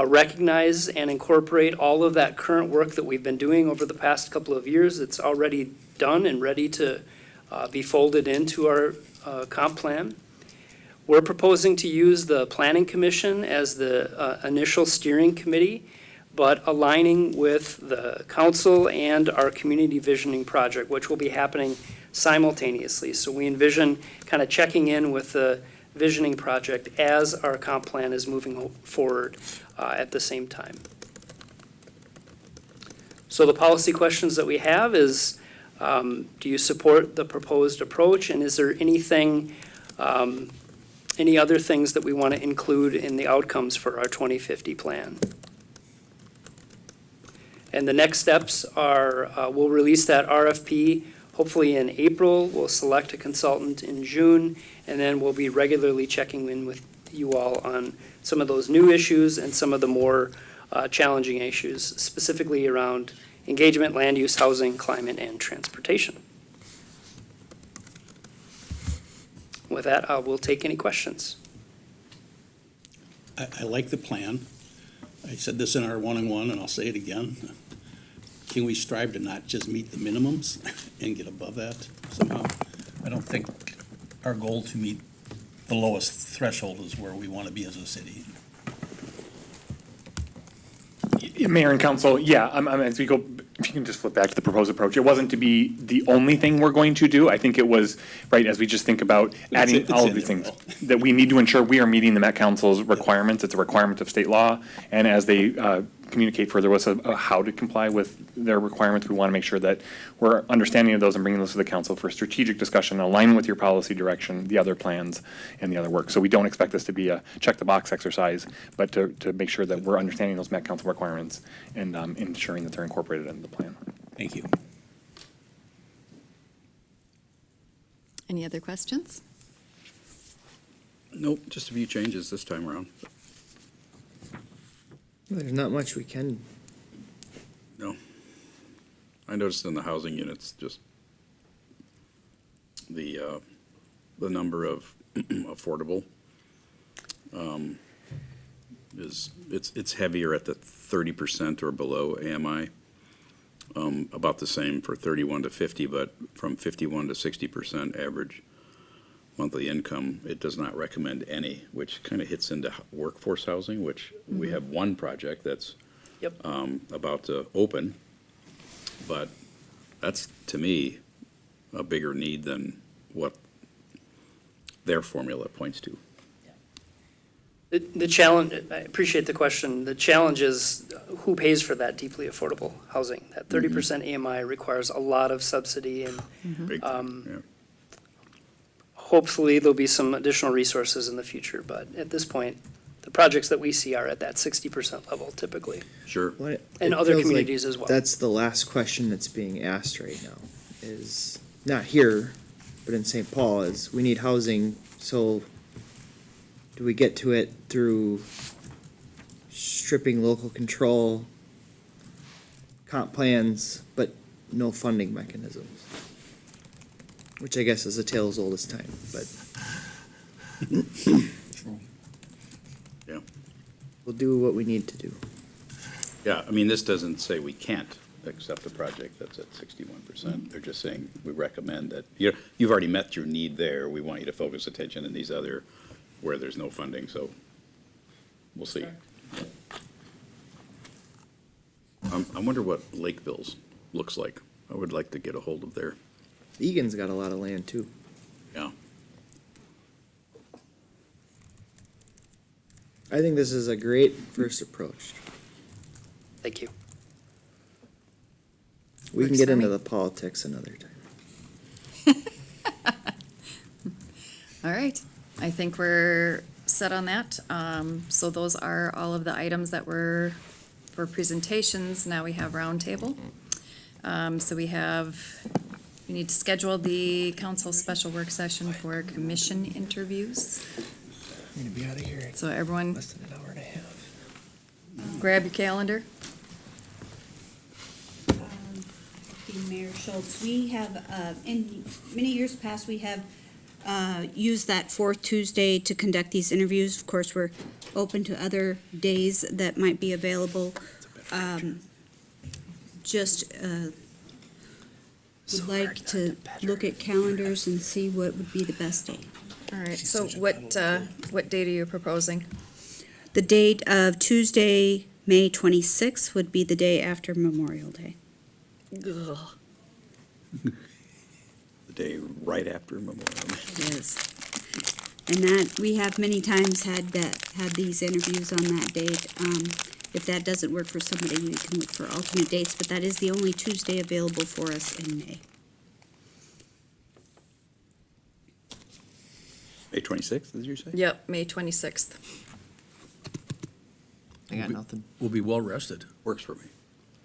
recognize and incorporate all of that current work that we've been doing over the past couple of years. It's already done and ready to be folded into our comp plan. We're proposing to use the Planning Commission as the initial steering committee but aligning with the council and our community visioning project, which will be happening simultaneously. So we envision kind of checking in with the visioning project as our comp plan is moving forward at the same time. So the policy questions that we have is, do you support the proposed approach? And is there anything, any other things that we want to include in the outcomes for our 2050 plan? And the next steps are, we'll release that RFP hopefully in April. We'll select a consultant in June, and then we'll be regularly checking in with you all on some of those new issues and some of the more challenging issues, specifically around engagement, land use, housing, climate, and transportation. With that, we'll take any questions. I like the plan. I said this in our one-on-one, and I'll say it again. Can we strive to not just meet the minimums and get above that somehow? I don't think our goal to meet the lowest threshold is where we want to be as a city. Mayor and council, yeah, as we go, if you can just flip back to the proposed approach, it wasn't to be the only thing we're going to do. I think it was, right, as we just think about adding It's all in of these there, things, that we need to ensure we are meeting the Met Council's requirements. It's a requirement of state law. And as they communicate further with us how to comply with their requirements, we want to make sure that we're understanding of those and bringing those to the council for strategic discussion, aligning with your policy direction, the other plans, and the other work. So we don't expect this to be a check-the-box exercise, but to make sure that we're understanding those Met Council requirements and ensuring that they're incorporated into the plan. Thank you. Any other questions? Nope, just a few changes this time around. There's not much we can. No. I noticed in the housing units, just the number of affordable it's heavier at the 30% or below AMI. About the same for 31 to 50, but from 51 to 60% average monthly income, it does not recommend any, which kind of hits into workforce housing, which we have one project that's Yep. about to open, but that's, to me, a bigger need than what their formula points to. The challenge, I appreciate the question. The challenge is who pays for that deeply affordable housing? That 30% AMI requires a lot of subsidy, and Big, yeah. hopefully there'll be some additional resources in the future. But at this point, the projects that we see are at that 60% level typically. Sure. What And it other feels like communities as well. That's the last question that's being asked right now, is not here, but in St. Paul, is we need housing, so do we get to it through stripping local control, comp plans, but no funding mechanisms? Which I guess is a tale as old as time, but Yeah. we'll do what we need to do. Yeah, I mean, this doesn't say we can't accept a project that's at 61%. They're just saying, we recommend that, you've already met your need there. We want you to focus attention in these other, where there's no funding, so we'll see. I wonder what Lakeville's looks like. I would like to get a hold of their, Egan's got a lot of land too. yeah. I think this is a great first approach. Thank you. We can Works get for into me. the politics another time. All right, I think we're set on that. So those are all of the items that were for presentations. Now we have roundtable. So we need to schedule the council special work session for commission interviews. I'm gonna be out of here in So everyone less than an hour and a half. grab your calendar. Mayor Schultz, we have, in many years past, we have used that fourth Tuesday to conduct these interviews. Of course, we're open to other days that might be available. Would like to look at calendars and see what would be the best date. All right, so what date are you proposing? The date of Tuesday, May 26th would be the day after Memorial Day. Ugh, The day right after Memorial Day. It is. And that, we have many times had these interviews on that date. If that doesn't work for somebody, we can look for alternate dates, but that is the only Tuesday available for us in May. May 26th, did you say? yep, May 26th. I got nothing. We'll be well rested. Works for me.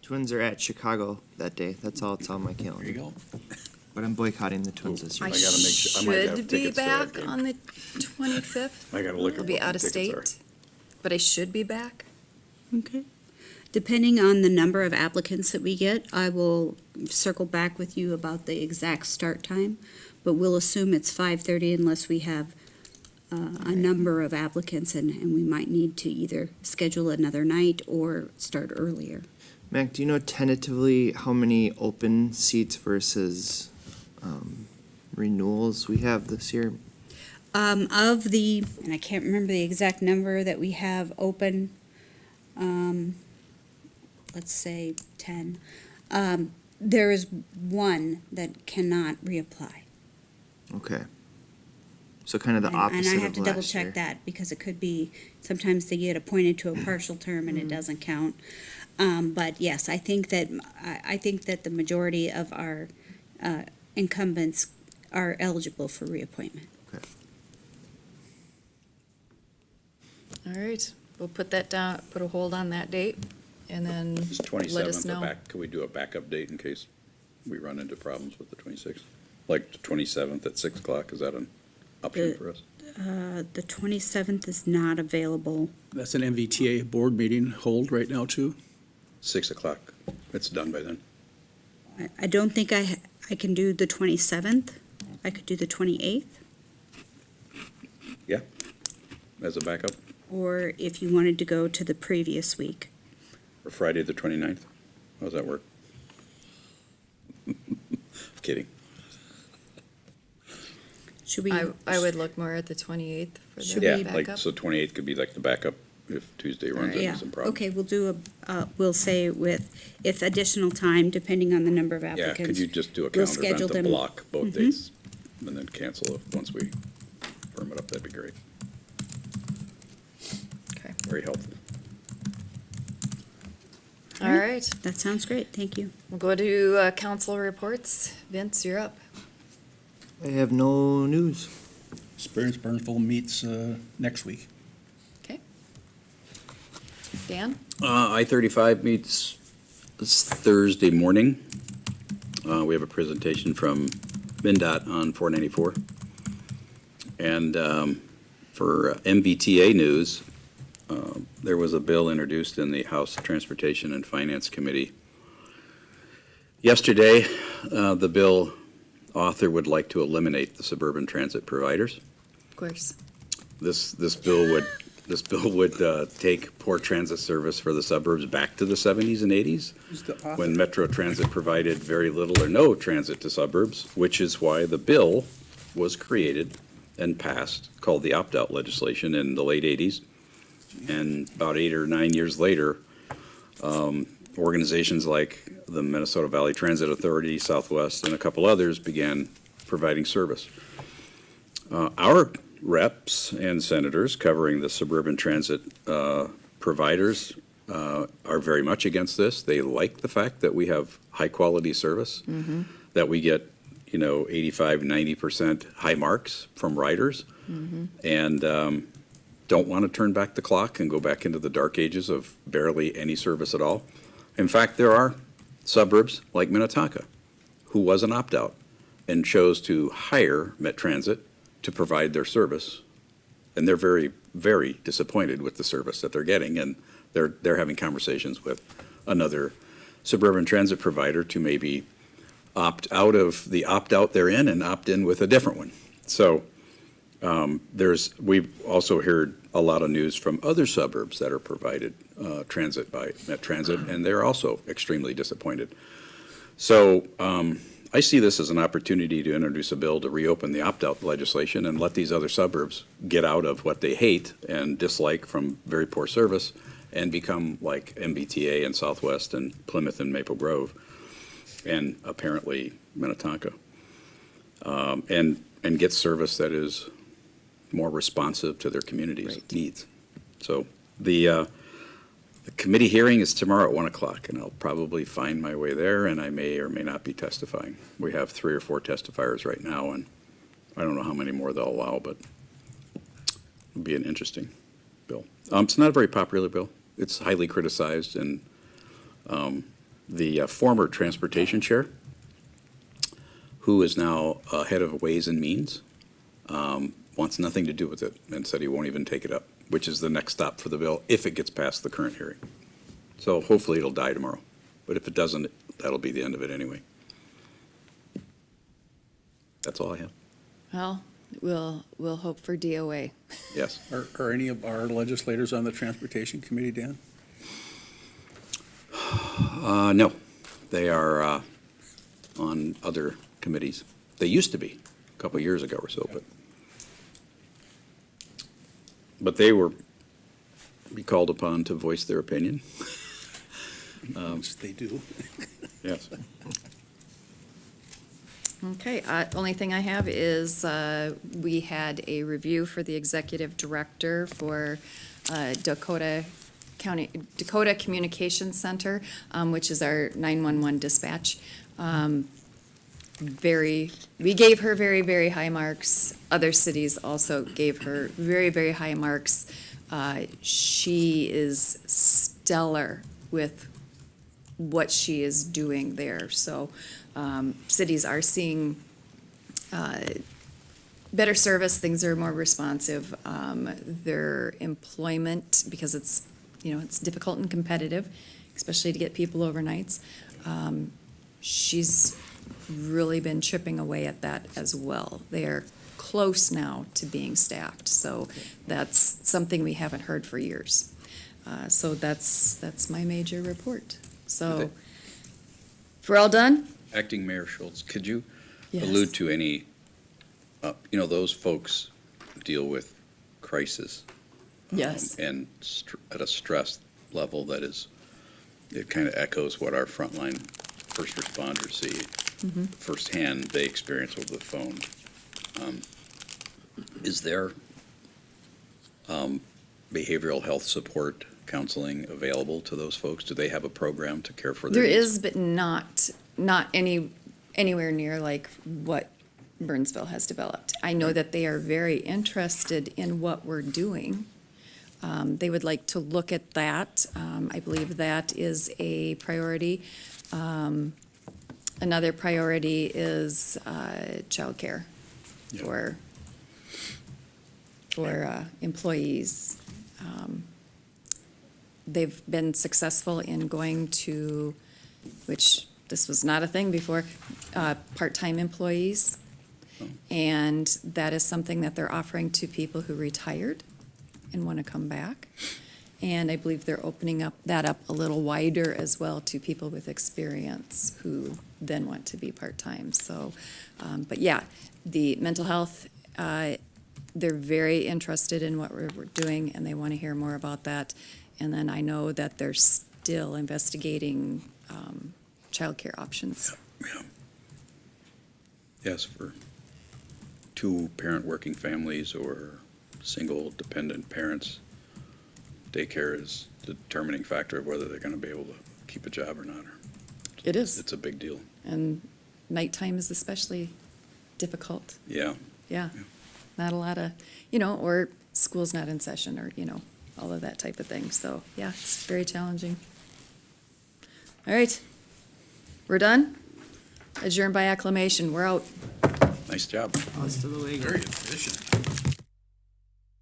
Twins are at Chicago that day. That's all it's on my calendar. There you go. But I'm boycotting the Twins this year. I gotta make sure- I might have should be tickets to that back game. on the 25th. I gotta look I'll at be what the out of tickets state, are. but I should be back. Okay. Depending on the number of applicants that we get, I will circle back with you about the exact start time, but we'll assume it's 5:30 unless we have a number of applicants, and we might need to either schedule another night or start earlier. Mac, do you know tentatively how many open seats versus renewals we have this year? And I can't remember the exact number that we have open, let's say 10. There is one that cannot reapply. Okay. So kind of the opposite And I have of to double last year. check that, because it could be, sometimes they get appointed to a partial term and it doesn't count. But yes, I think that the majority of our incumbents are eligible for reappointment. All right, we'll put that down, put a hold on that date, and then Is let us 27th a know. back, could we do a backup date in case we run into problems with the 26th? Like the 27th at 6 o'clock, is that an option for us? The 27th is not available. That's an MVTA board meeting hold right now, too. 6 o'clock, it's done by then. I don't think I can do the 27th. I could do the 28th, Yeah, as a backup, or if you wanted to go to the previous week. or Friday the 29th? How does that work? Kidding. Should we? I would look more at the 28th for Should the Yeah, we like, backup. so 28th could be like the backup if Tuesday runs Alright. into Yeah, some problems. okay, we'll do we'll say if additional time, depending on the number of Yeah, applicants. could you just do a we'll calendar event schedule to them. block both dates and then cancel it once we firm it up? That'd be great. Okay. Very helpful. All right, That sounds great, thank you. we'll go to council reports. Vince, you're up. I have no news. Experience Burnsville meets next week. Okay. Dan? I-35 meets this Thursday morning. We have a presentation from MnDOT on 494. And for MVTA news, there was a bill introduced in the House Transportation and Finance Committee yesterday. The bill author would like to eliminate the suburban transit providers. Of course. This bill would take poor transit service for the suburbs back to the 70s and 80s, when Metro Transit provided very little or no transit to suburbs, which is why the bill was created and passed, called the opt-out legislation in the late 80s. And about 8 or 9 years later, organizations like the Minnesota Valley Transit Authority, Southwest, and a couple others began providing service. Our reps and senators covering the suburban transit providers are very much against this. They like the fact that we have high-quality service, that we get, 85, 90% high marks from riders, and don't want to turn back the clock and go back into the dark ages of barely any service at all. In fact, there are suburbs like Minnetonka who was an opt-out and chose to hire Met Transit to provide their service, and they're very, very disappointed with the service that they're getting, and they're having conversations with another suburban transit provider to maybe opt out of the opt-out they're in and opt in with a different one. So we've also heard a lot of news from other suburbs that are provided transit by Met Transit, and they're also extremely disappointed. So I see this as an opportunity to introduce a bill to reopen the opt-out legislation and let these other suburbs get out of what they hate and dislike from very poor service and become like MBTA and Southwest and Plymouth and Maple Grove, and apparently Minnetonka. And get service that is more responsive to their community's needs. So the committee hearing is tomorrow at 1 o'clock, and I'll probably find my way there, and I may or may not be testifying. We have 3 or 4 testifiers right now, and I don't know how many more they'll allow, but it'll be an interesting bill. It's not a very popular bill. It's highly criticized, and the former transportation chair, who is now head of Ways and Means, wants nothing to do with it and said he won't even take it up, which is the next stop for the bill if it gets past the current hearing. So hopefully it'll die tomorrow. But if it doesn't, that'll be the end of it anyway. That's all I have. Well, we'll hope for DOA. Yes. Are any of our legislators on the Transportation Committee, Dan? No, they are on other committees. They used to be a couple of years ago or so, but they were be called upon to voice their opinion. Which they do. Yes. Okay, only thing I have is, we had a review for the executive director for Dakota Communication Center, which is our 911 dispatch. We gave her very, very high marks. Other cities also gave her very, very high marks. She is stellar with what she is doing there. So cities are seeing better service, things are more responsive. Their employment, because it's, it's difficult and competitive, especially to get people overnights. She's really been chipping away at that as well. They are close now to being staffed, so that's something we haven't heard for years. So that's my major report. So, if we're all done? Acting Mayor Schultz, could you Yes. allude to any, those folks deal with crisis? Yes. And at a stress level that is, it kind of echoes what our frontline first responders see firsthand, they experience over the phone. Is there behavioral health support counseling available to those folks? Do they have a program to care for their There needs? is, but not anywhere near like what Burnsville has developed. I know that they are very interested in what we're doing. They would like to look at that. I believe that is a priority. Another priority is childcare for employees. They've been successful in going to, which this was not a thing before, part-time employees. And that is something that they're offering to people who retired and want to come back. And I believe they're opening that up a little wider as well to people with experience who then want to be part-time. So, but yeah, the mental health, they're very interested in what we're doing and they want to hear more about that. And then I know that they're still investigating childcare options. Yeah. Yes, for two-parent working families or single dependent parents, daycare is the determining factor of whether they're going to be able to keep a job or not. It is. It's a big deal. And nighttime is especially difficult. Yeah. Yeah. Not a lot of, or school's not in session or, all of that type of thing. So, yeah, it's very challenging. All right. We're done? Adjourned by acclamation. We're out. Nice job. Hasta luego. Very efficient.